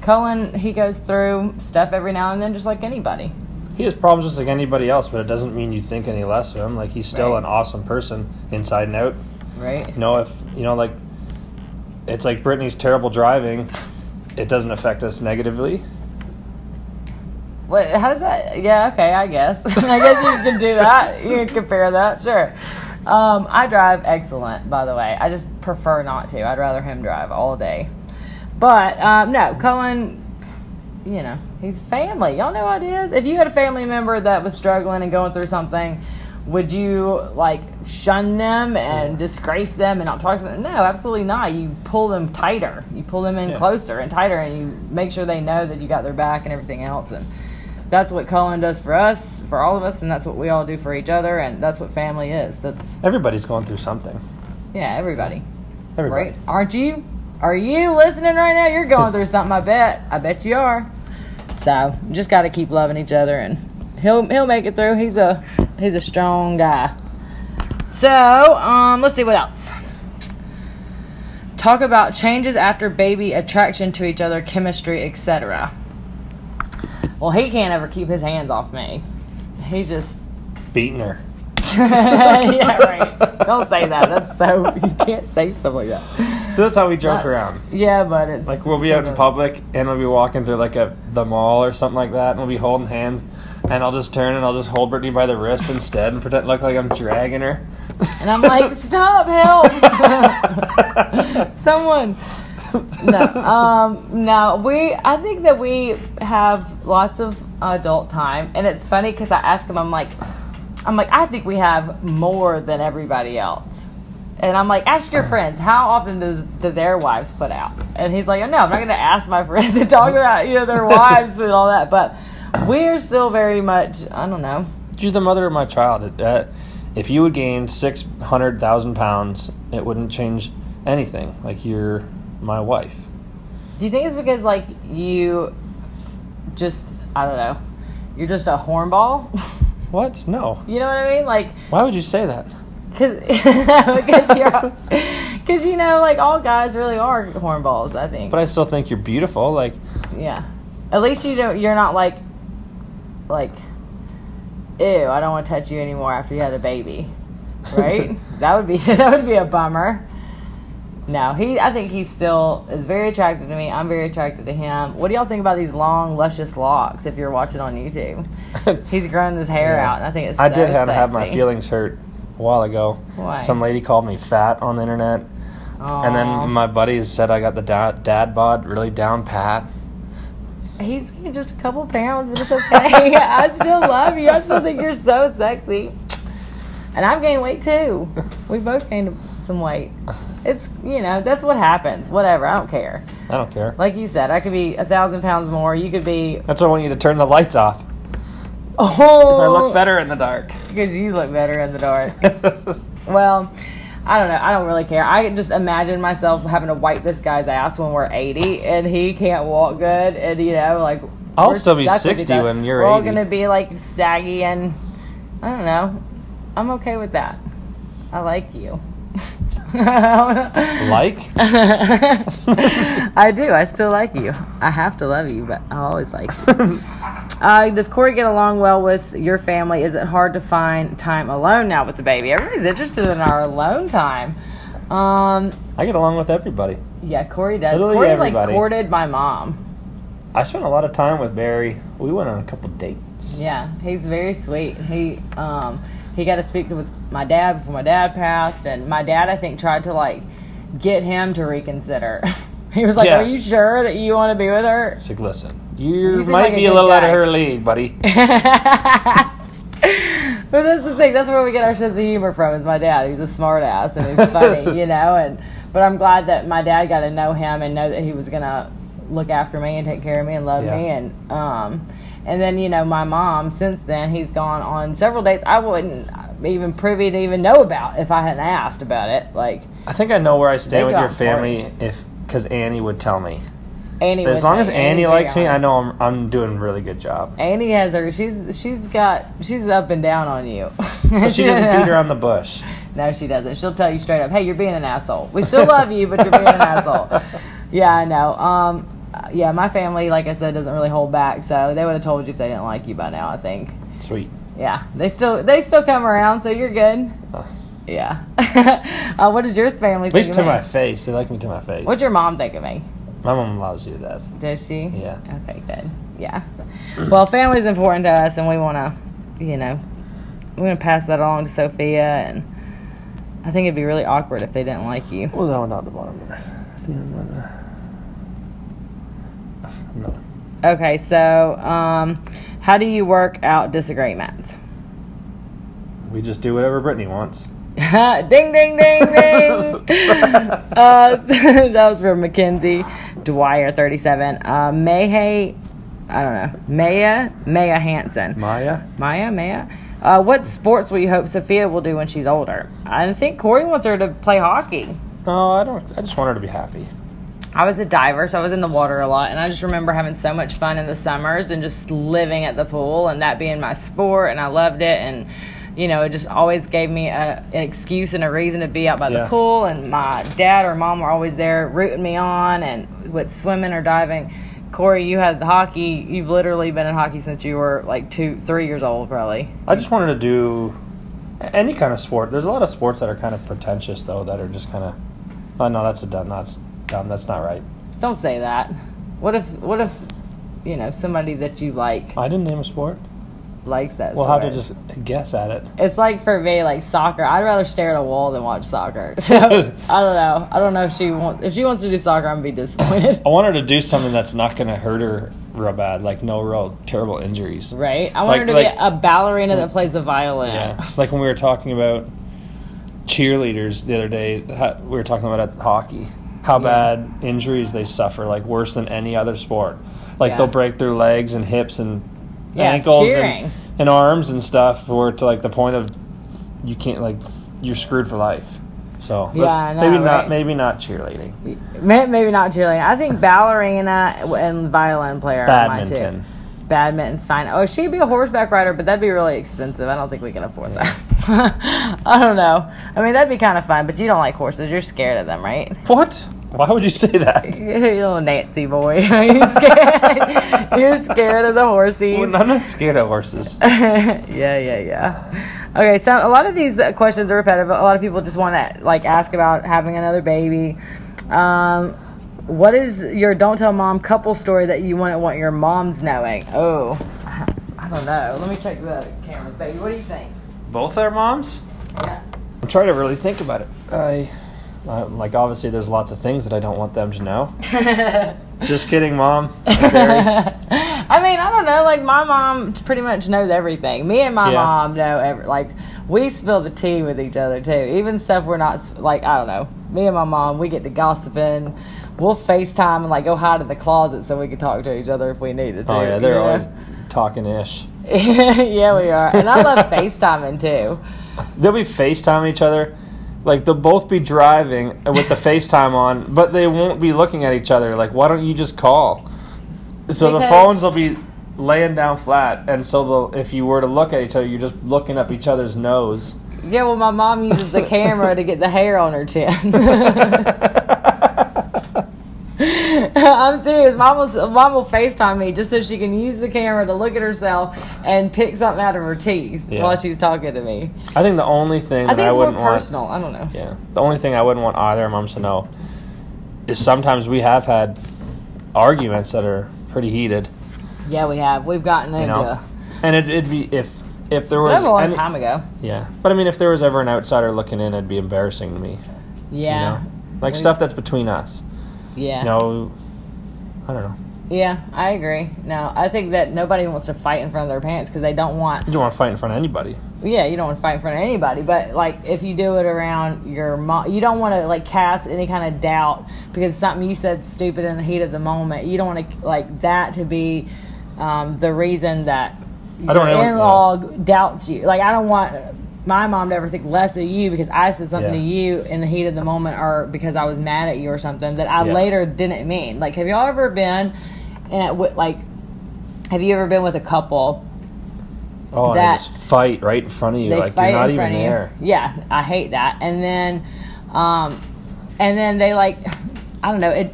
S1: Cullen, he goes through stuff every now and then just like anybody.
S2: He has problems just like anybody else, but it doesn't mean you think any less of him. He's still an awesome person inside and out.
S1: Right.
S2: It's like Brittany's terrible driving. It doesn't affect us negatively.
S1: What? How does that? Yeah, okay, I guess. I guess you can do that. You can compare that, sure. I drive excellent, by the way. I just prefer not to. I'd rather him drive all day. But, no, Cullen... he's family. Y'all know how it is. If you had a family member that was struggling and going through something, would you, shun them and disgrace them and not talk to them? No, absolutely not. You pull them tighter. You pull them in closer and tighter, and you make sure they know that you got their back and everything else. And that's what Cullen does for us, for all of us, and that's what we all do for each other, and that's what family is.
S2: Everybody's going through something.
S1: Yeah, everybody.
S2: Right?
S1: Aren't you? Are you listening right now? You're going through something, I bet. I bet you are. So, just got to keep loving each other, and he'll make it through. He's a strong guy. So, let's see what else. Talk about changes after baby, attraction to each other, chemistry, etc. Well, he can't ever keep his hands off me. He's just
S2: beating her.
S1: Yeah, right. Don't say that. That's so, you can't say stuff like that.
S2: That's how we joke around.
S1: Yeah, but it's
S2: like we'll be out in public and we'll be walking through like the mall or something like that, and we'll be holding hands, and I'll just turn and I'll just hold Britany by the wrist instead and pretend look like I'm dragging her.
S1: And I'm like, stop, help, someone. No, I think that we have lots of adult time, and it's funny because I ask him, I'm like, I think we have more than everybody else. And I'm like, ask your friends, how often do their wives put out? And he's like, oh, no, I'm not going to ask my friends to talk about, their wives and all that. But we're still very much, I don't know.
S2: You're the mother of my child. If you would gain 600,000 pounds, it wouldn't change anything. Like, you're my wife.
S1: Do you think it's because, like, you just, I don't know, you're just a hornball?
S2: What? No.
S1: You know what I mean? Like,
S2: why would you say that?
S1: Because like all guys really are hornballs, I think.
S2: But I still think you're beautiful. Like,
S1: yeah, at least you're not like, ew, I don't want to touch you anymore after you had a baby, right? that would be a bummer. No, I think he still is very attracted to me. I'm very attracted to him. What do y'all think about these long, luscious locks? If you're watching on YouTube, he's growing his hair out, and I think it's. I did have my
S2: feelings hurt a while ago.
S1: Why?
S2: Some lady called me fat on the internet.
S1: Aww.
S2: And then my buddies said I got the dad bod really down pat.
S1: He's just a couple pounds, but it's okay. I still love you. I still think you're so sexy. And I've gained weight too. We both gained some weight. It's, that's what happens. Whatever. I don't care.
S2: I don't care.
S1: Like you said, I could be 1,000 pounds more. You could be.
S2: That's why I want you to turn the lights off.
S1: Oh,
S2: because I look better in the dark.
S1: Because you look better in the dark. Well, I don't know. I don't really care. I just imagine myself having to wipe this guy's ass when we're 80 and he can't walk good, and like
S2: I'll still be 60 when you're 80.
S1: We're all gonna be like saggy, and I don't know. I'm okay with that. I like you.
S2: Like?
S1: I do. I still like you. I have to love you, but I always like you. Does Cory get along well with your family? Is it hard to find time alone now with the baby? Everybody's interested in our alone time.
S2: I get along with everybody.
S1: Yeah, Cory does.
S2: Literally
S1: Cory
S2: everybody.
S1: Courted my mom.
S2: I spent a lot of time with Barry. We went on a couple dates.
S1: Yeah, he's very sweet. He got to speak with my dad before my dad passed, and my dad, I think, tried to get him to reconsider. He was like, "Are you sure that you want to be with her?"
S2: He's like, "Listen, you might be a little out of her league, buddy."
S1: But that's the thing. That's where we get our sense of humor from. Is my dad. He's a smart ass and he's funny, but I'm glad that my dad got to know him and know that he was gonna look after me and take care of me and love me, and then my mom. Since then, he's gone on several dates I wouldn't even privy to even know about if I hadn't asked about it. Like,
S2: I think I know where I stand with your family because Annie would tell me. As long as Annie likes me, I know I'm doing a really good job.
S1: Annie has her. She's up and down on you.
S2: But she doesn't beat around the bush.
S1: No, she doesn't. She'll tell you straight up, "Hey, you're being an asshole. We still love you, but you're being an asshole." Yeah, I know. Yeah, my family, like I said, doesn't really hold back, so they would have told you if they didn't like you by now, I think.
S2: Sweet.
S1: Yeah, they still come around, so you're good. Yeah. What does your family think of me?
S2: At least to my face. They like me to my face.
S1: What's your mom think of me?
S2: My mom loves you to death.
S1: Does she?
S2: Yeah.
S1: Okay, good. Yeah. Well, family's important to us, and we want to, we want to pass that along to Sophia, and I think it'd be really awkward if they didn't like you.
S2: Well, that one not the bottom. No.
S1: Okay, so how do you work out disagreements?
S2: We just do whatever Britany wants.
S1: Ding, ding, ding, ding. That was from Mackenzie Dwyer, 37. Maya Hansen. Maya. What sports will you hope Sophia will do when she's older? I think Cory wants her to play hockey.
S2: No, I don't. I just want her to be happy.
S1: I was a diver, so I was in the water a lot, and I just remember having so much fun in the summers and just living at the pool and that being my sport, and I loved it, and it just always gave me an excuse and a reason to be out by the pool, and my dad or mom were always there rooting me on, and with swimming or diving. Cory, you had the hockey. You've literally been in hockey since you were like 2-3 years old, probably.
S2: I just wanted to do any kind of sport. There's a lot of sports that are kind of pretentious, though, that are just kind of Oh no, that's dumb. That's not right.
S1: Don't say that. What if somebody that you like
S2: I didn't name a sport.
S1: likes that
S2: We'll
S1: sport?
S2: have to just guess at it.
S1: It's like for me, like soccer. I'd rather stare at a wall than watch soccer. So I don't know. I don't know if she wants to do soccer, I'm gonna be disappointed.
S2: I want her to do something that's not going to hurt her real bad, like no real terrible injuries.
S1: Right? I want her to be a ballerina that plays the violin.
S2: Yeah, like when we were talking about cheerleaders the other day, we were talking about at hockey, how bad injuries they suffer, like worse than any other sport. Like they'll break their legs and hips and ankles and arms and stuff, or to like the point of you can't, like, you're screwed for life. So maybe not cheerleading.
S1: Maybe not cheerleading. I think ballerina and violin player.
S2: Badminton.
S1: Are my two. Badminton's fine. Oh, she'd be a horseback rider, but that'd be really expensive. I don't think we can afford that. I don't know. I mean, that'd be kind of fun, but you don't like horses. You're scared of them, right?
S2: What? Why would you say that?
S1: You're a little Nancy boy. You're scared. You're scared of the horsies.
S2: Well, I'm not scared of horses.
S1: Yeah. Okay, so a lot of these questions are repetitive. A lot of people just want to ask about having another baby. What is your don't tell mom couple story that you wouldn't want your moms knowing? Oh, I don't know. Let me check the camera, baby. What do you think?
S2: Both our moms?
S1: Yeah.
S2: I'm trying to really think about it. Obviously there's lots of things that I don't want them to know. Just kidding, Mom.
S1: I mean, I don't know. Like, my mom pretty much knows everything. Me and my mom know we spill the tea with each other, too. Even stuff we're not, I don't know. Me and my mom, we get to gossiping. We'll FaceTime and, go hide in the closet so we can talk to each other if we needed to.
S2: Oh, yeah, they're always talking-ish.
S1: Yeah, we are. And I love FaceTiming, too.
S2: They'll be FaceTiming each other. Like, they'll both be driving with the FaceTime on, but they won't be looking at each other. Like, why don't you just call? So the phones will be laying down flat, and so if you were to look at each other, you're just looking up each other's nose. Yeah,
S1: well, my mom uses the camera to get the hair on her chin. I'm serious. Mom will FaceTime me just so she can use the camera to look at herself and pick something out of her teeth while she's talking to me.
S2: I think the only thing
S1: I wouldn't want... personal. I don't know.
S2: Yeah. The only thing I wouldn't want either of moms to know is sometimes we have had arguments that are pretty heated.
S1: Yeah, we have. We've gotten into...
S2: And it'd be... If there was...
S1: That was a long time ago.
S2: Yeah. But, I mean, if there was ever an outsider looking in, it'd be embarrassing to me.
S1: Yeah.
S2: Stuff that's between us.
S1: Yeah.
S2: I don't know.
S1: Yeah, I agree. No, I think that nobody wants to fight in front of their parents because they don't want...
S2: You don't want to fight in front of anybody.
S1: Yeah, you don't want to fight in front of anybody. But, if you do it around your mom... You don't want to, cast any kind of doubt because something you said stupid in the heat of the moment. You don't want to, that to be the reason that your in-law doubts you. I don't want... my mom to ever think less of you because I said something to you in the heat of the moment or because I was mad at you or something that I later didn't mean. Have y'all ever been have you ever been with a couple
S2: that they just fight right in front of you, you're not even there?
S1: Yeah, I hate that. And then they I don't know,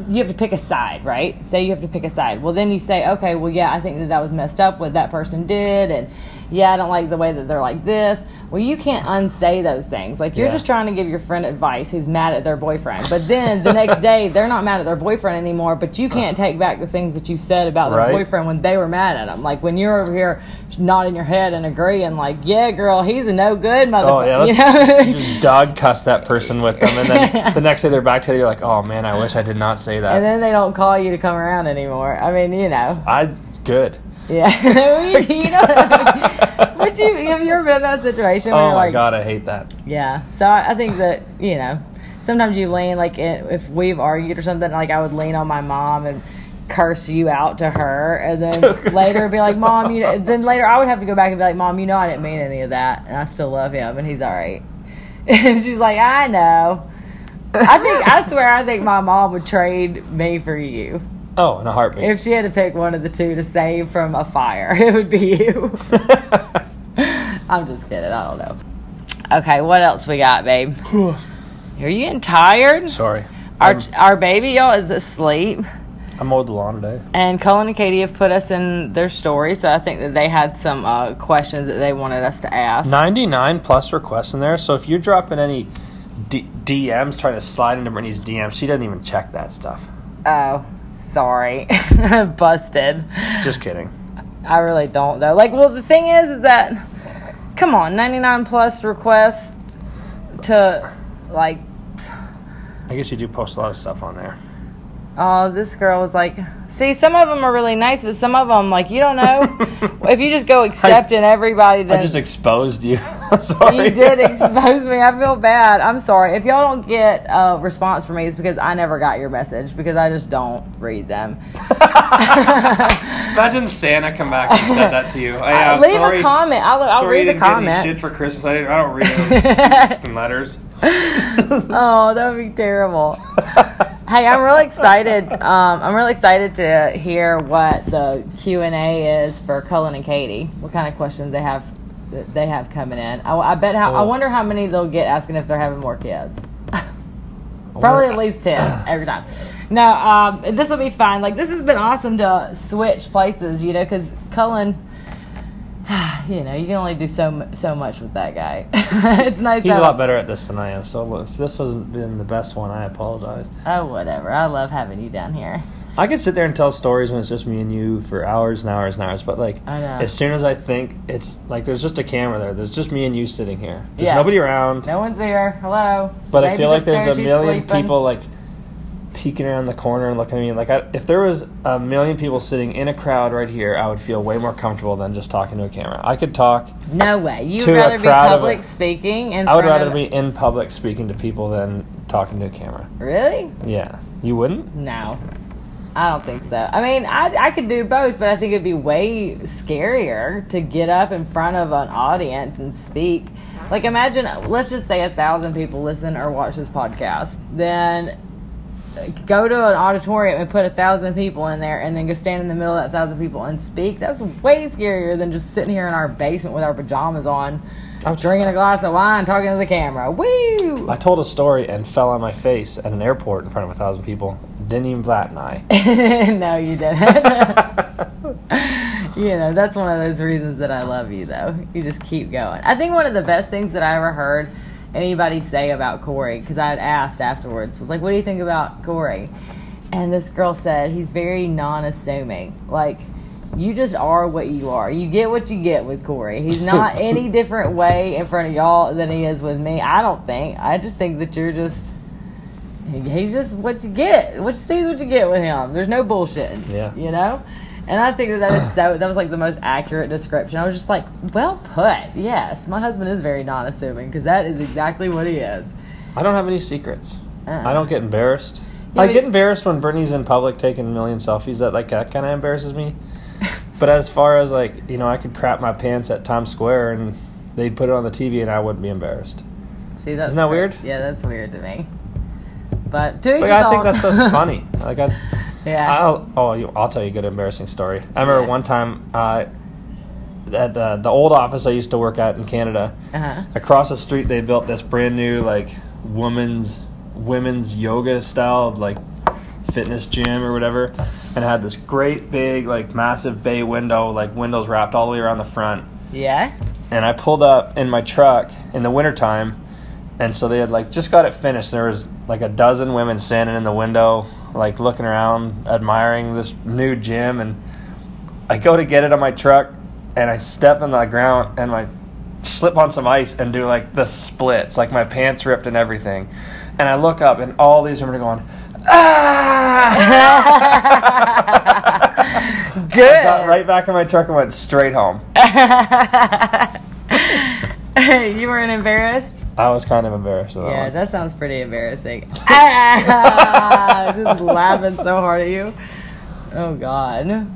S1: you have to pick a side, right? Say you have to pick a side. Well, then you say, okay, well, yeah, I think that was messed up what that person did, and yeah, I don't like the way that they're like this. Well, you can't unsay those things. You're just trying to give your friend advice who's mad at their boyfriend. But then the next day, they're not mad at their boyfriend anymore, but you can't take back the things that you said about their boyfriend when they were mad at him. When you're over here nodding your head and agreeing, yeah, girl, he's a no good motherfucker.
S2: Oh, yeah, you just dog cuss that person with them, and then the next day they're back together, you're like, oh, man, I wish I did not say that.
S1: And then they don't call you to come around anymore. I mean,
S2: Good.
S1: Yeah. Have you ever been in that situation where
S2: oh my God, I hate that.
S1: Yeah. So I think that, sometimes you lean, if we've argued or something, I would lean on my mom and curse you out to her, and then later be like, Mom, then later I would have to go back and be like, Mom, I didn't mean any of that, and I still love him, and he's all right. And she's like, I know. I swear I think my mom would trade me for you.
S2: Oh, in a heartbeat.
S1: If she had to pick one of the two to save from a fire, it would be you. I'm just kidding. I don't know. Okay, what else we got, babe? Are you getting tired?
S2: Sorry.
S1: Our baby, y'all, is asleep.
S2: I mowed the lawn today.
S1: And Cullen and Katie have put us in their story, so I think that they had some questions that they wanted us to ask.
S2: 99 plus requests in there, so if you're dropping any DMs, trying to slide into Britany's DMs. She doesn't even check that stuff.
S1: Oh, sorry. Busted.
S2: Just kidding.
S1: I really don't, though. Like, well, the thing is that, come on, 99 plus requests to, like...
S2: I guess you do post a lot of stuff on there.
S1: Oh, this girl was like... See, some of them are really nice, but some of them, like, you don't know. If you just go accepting everybody, then...
S2: I just exposed you. I'm sorry.
S1: You did expose me. I feel bad. I'm sorry. If y'all don't get a response from me, it's because I never got your message, because I just don't read them.
S2: Imagine Santa come back and said that to you.
S1: Leave a comment. I'll read the comments.
S2: Shit for Christmas. I don't read those letters.
S1: Oh, that would be terrible. Hey, I'm really excited. I'm really excited to hear what the Q&A is for Cullen and Katie. What kind of questions they have coming in. I wonder how many they'll get asking if they're having more kids. Probably at least 10 every time. No, this will be fun. Like, this has been awesome to switch places, you know, because Cullen, you know, you can only do so much with that guy. It's nice.
S2: He's a lot better at this than I am. So if this hasn't been the best one, I apologize.
S1: Oh, whatever. I love having you down here.
S2: I could sit there and tell stories when it's just me and you for hours and hours and hours. But like, as soon as I think it's like there's just a camera there, there's just me and you sitting here. There's nobody around.
S1: No one's here. Hello.
S2: But I feel like there's a million people like peeking around the corner and looking at me. Like, if there was a million people sitting in a crowd right here, I would feel way more comfortable than just talking to a camera. I could talk.
S1: No way. You would rather be public speaking
S2: I would rather be in public speaking to people than talking to a camera.
S1: Really?
S2: Yeah. You wouldn't?
S1: No. I don't think so. I mean, I could do both, but I think it'd be way scarier to get up in front of an audience and speak. Like, imagine, let's just say 1,000 people listen or watch this podcast. Then go to an auditorium and put 1,000 people in there and then go stand in the middle of that 1,000 people and speak. That's way scarier than just sitting here in our basement with our pajamas on, drinking a glass of wine, talking to the camera. Woo!
S2: I told a story and fell on my face at an airport in front of 1,000 people. Didn't even bat an eye.
S1: No, you didn't. You know, that's one of those reasons that I love you, though. You just keep going. I think one of the best things that I ever heard anybody say about Cory, because I had asked afterwards, was like, what do you think about Cory? And this girl said, he's very non-assuming. Like, you just are what you are. You get what you get with Cory. He's not any different way in front of y'all than he is with me. I don't think. I just think that you're just... He's just what you get. What you see is what you get with him. There's no bullshit. Yeah. You know? And I think that was like the most accurate description. I was just like, well put. Yes, my husband is very non-assuming because that is exactly what he is.
S2: I don't have any secrets. I don't get embarrassed. Yeah, I get embarrassed when Britany's in public taking a million selfies. That kind of embarrasses me. But as far as like, you know, I could crap my pants at Times Square and they'd put it on the TV and I wouldn't be embarrassed.
S1: See, that's
S2: Isn't that weird?
S1: Yeah, that's weird to me. But
S2: I think that's so funny. Like
S1: yeah.
S2: I'll tell you a good embarrassing story. I remember one time at the old office I used to work at in Canada. Across the street they built this brand new like women's yoga style like fitness gym or whatever, and had this great big like massive bay window, like windows wrapped all the way around the front.
S1: Yeah.
S2: And I pulled up in my truck in the wintertime. And so they had, like, just got it finished. There was, like, a dozen women standing in the window, like, looking around, admiring this new gym. And I go to get it on my truck, and I step on the ground and, like, slip on some ice and do, like, the splits. Like, my pants ripped and everything. And I look up, and all these women are going, ah! Good. I got right back in my truck and went straight home.
S1: You weren't embarrassed?
S2: I was kind of embarrassed.
S1: Yeah, that sounds pretty embarrassing. Just laughing so hard at you. Oh, God.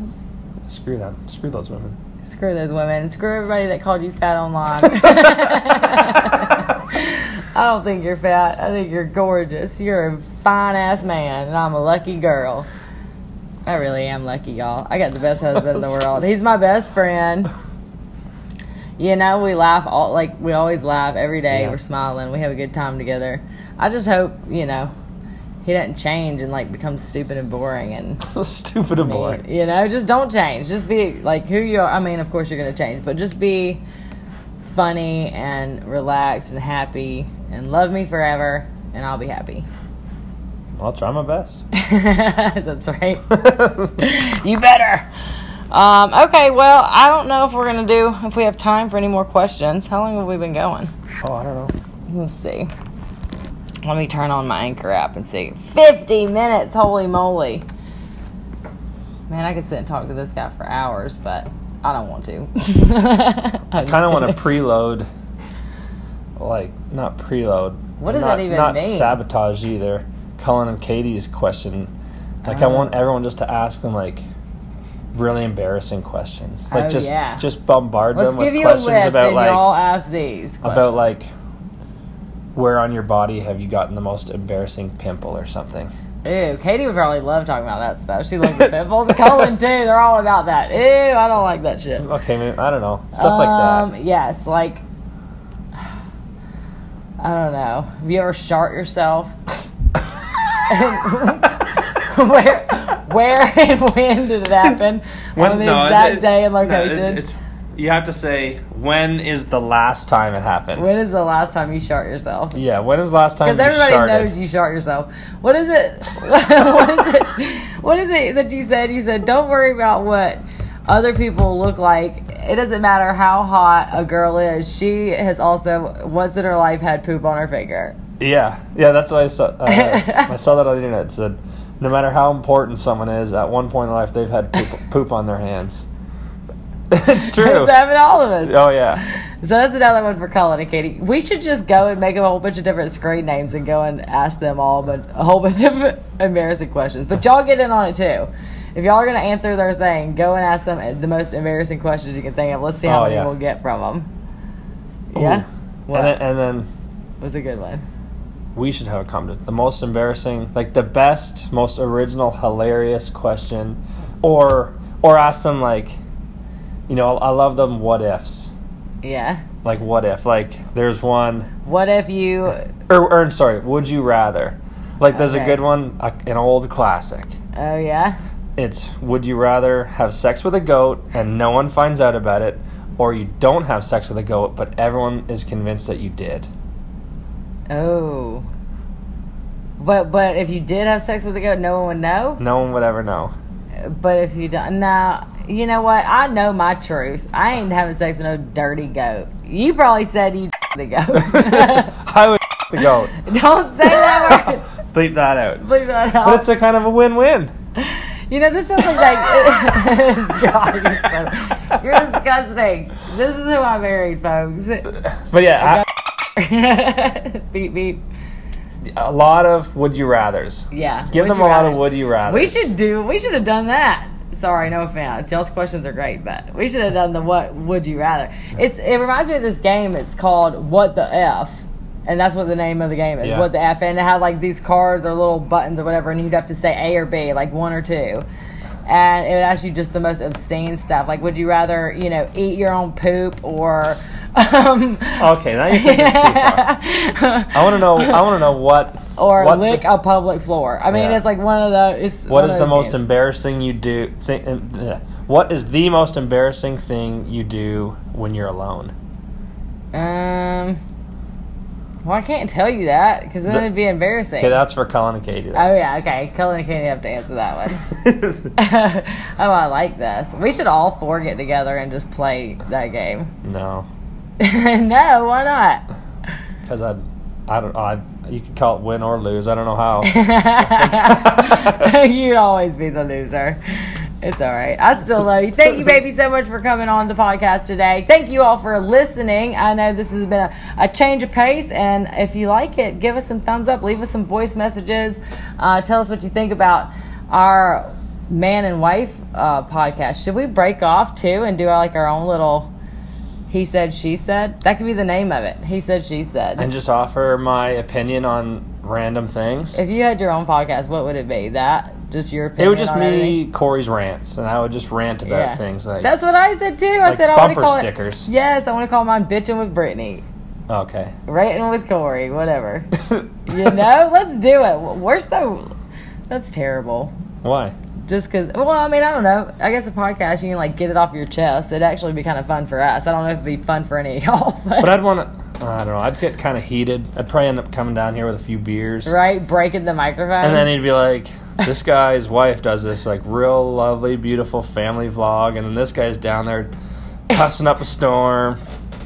S2: Screw them. Screw those women.
S1: Screw those women. Screw everybody that called you fat online. I don't think you're fat. I think you're gorgeous. You're a fine-ass man, and I'm a lucky girl. I really am lucky, y'all. I got the best husband in the world. He's my best friend. You know, we laugh we always laugh every day. Yeah. We're smiling. We have a good time together. I just hope, you know, he doesn't change and like become stupid and boring and
S2: stupid and boring.
S1: You know, just don't change. Just be like who you are. I mean, of course you're going to change, but just be funny and relaxed and happy and love me forever, and I'll be happy.
S2: I'll try my best.
S1: That's right. You better. Okay, well, I don't know if we have time for any more questions. How long have we been going?
S2: Oh, I don't know.
S1: Let's see. Let me turn on my Anchor app and see. 50 minutes, holy moly. Man, I could sit and talk to this guy for hours, but I don't want to.
S2: I kind of want to preload. Like, not preload.
S1: What does that even mean?
S2: Not sabotage either. Cullen and Katie's question. Like, I want everyone just to ask them, like, really embarrassing questions. Like, just bombard them with questions about, like,
S1: y'all ask these questions.
S2: About, like, where on your body have you gotten the most embarrassing pimple or something.
S1: Ew, Katie would probably love talking about that stuff. She loves the pimples. Cullen, too. They're all about that. Ew, I don't like that shit.
S2: Okay, maybe, I don't know. Stuff like that.
S1: Yes, like, I don't know. Have you ever shart yourself? Where and when did it happen? On the exact day and location?
S2: You have to say, when is the last time it happened?
S1: When is the last time you shart yourself?
S2: Yeah, when is the last time you sharted?
S1: Because everybody knows you shart yourself. What is it? What is it that you said? You said, don't worry about what other people look like. It doesn't matter how hot a girl is. She has also, once in her life, had poop on her finger.
S2: Yeah, that's what I saw. I saw that on the internet. It said, no matter how important someone is, at one point in life, they've had poop on their hands. It's true.
S1: It's happened to all of us.
S2: Oh, yeah.
S1: So that's another one for Cullen and Katie. We should just go and make a whole bunch of different screen names and go and ask them all a whole bunch of embarrassing questions. But y'all get in on it, too. If y'all are going to answer their thing, go and ask them the most embarrassing questions you can think of. Let's see how many we'll get from them. Yeah? What?
S2: And then...
S1: What's a good one?
S2: We should have a comment. The most embarrassing, like the best, most original, hilarious question. Or ask them, like, you know, I love them what ifs.
S1: Yeah.
S2: Like, what if? Like, there's one...
S1: What if you...
S2: Or sorry, would you rather? Like, there's a good one, an old classic.
S1: Oh, yeah?
S2: It's, would you rather have sex with a goat and no one finds out about it, or you don't have sex with a goat, but everyone is convinced that you did?
S1: Oh. But if you did have sex with a goat, no one would know?
S2: No one would ever know.
S1: But if you don't... Now, you know what? I know my truth. I ain't having sex with no dirty goat. You probably said you the goat.
S2: I would the goat.
S1: Don't say that word.
S2: Bleep that out.
S1: Bleep that out.
S2: But it's a kind of a win-win.
S1: You know, this sounds like... God, you're disgusting. This is who I married, folks.
S2: But yeah,
S1: beep, beep.
S2: A lot of would you rathers.
S1: Yeah.
S2: Give them a lot of would you rathers.
S1: We should have done that. Sorry, no offense. Y'all's questions are great, but we should have done the what would you rather. It reminds me of this game. It's called What the F. And that's what the name of the game is. Yeah. What the F. And it had like these cards or little buttons or whatever, and you'd have to say A or B, like one or two. And it would ask you just the most obscene stuff. Like, would you rather, you know, eat your own poop or...
S2: okay, now you're taking it too far. I want to know what...
S1: Or lick a public floor. I mean, it's like one of those...
S2: What is the most embarrassing you do... What is the most embarrassing thing you do when you're alone?
S1: Well, I can't tell you that because then it'd be embarrassing.
S2: Okay, that's for Cullen and Katie. Then.
S1: Oh, yeah, okay. Cullen and Katie have to answer that one. Oh, I like this. We should all four get together and just play that game.
S2: No.
S1: No, why not?
S2: Because you could call it win or lose. I don't know how.
S1: You'd always be the loser. It's all right. I still love you. Thank you, baby, so much for coming on the podcast today. Thank you all for listening. I know this has been a change of pace, and if you like it, give us some thumbs up. Leave us some voice messages. Tell us what you think about our man and wife podcast. Should we break off, too, and do like our own little he said, she said? That could be the name of it. He said, she said.
S2: And just offer my opinion on random things.
S1: If you had your own podcast, what would it be? That? Just your opinion?
S2: It would just be Cory's rants, and I would just rant about things like...
S1: That's what I said, too. I said I want to call
S2: stickers.
S1: Yes, I want to call mine Bitching with Britany.
S2: Okay.
S1: Ranting with Cory, whatever. You know? Let's do it. We're so... That's terrible.
S2: Why?
S1: Just because, well, I mean, I don't know. I guess a podcast, you can, like, get it off your chest. It'd actually be kind of fun for us. I don't know if it'd be fun for any of y'all.
S2: But I'd want to, I don't know, I'd get kind of heated. I'd probably end up coming down here with a few beers.
S1: Right? Breaking the microphone.
S2: And then he'd be like, this guy's wife does this, like, real lovely, beautiful family vlog. And then this guy's down there cussing up a storm.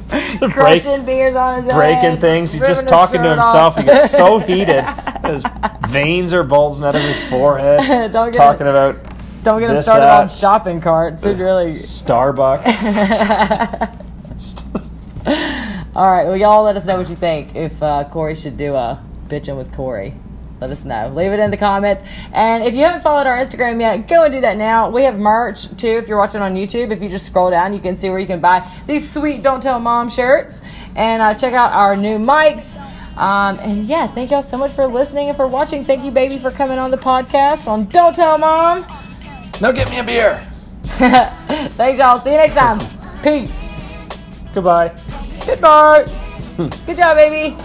S1: Crushing beers on his head.
S2: Breaking things. He's just talking to himself. He gets so heated. His veins are bulging out of his forehead. Don't get
S1: him started on shopping carts. It really
S2: Starbucks.
S1: All right. Well, y'all let us know what you think. If Cory should do a bitching with Cory. Let us know. Leave it in the comments. And if you haven't followed our Instagram yet, go and do that now. We have merch, too, if you're watching on YouTube. If you just scroll down, you can see where you can buy these sweet Don't Tell Mom shirts. And check out our new mics. And, yeah, thank y'all so much for listening and for watching. Thank you, baby, for coming on the podcast on Don't Tell Mom.
S2: Now get me a beer.
S1: Thanks, y'all. See you next time. Peace.
S2: Goodbye.
S1: Goodbye. Good job, baby.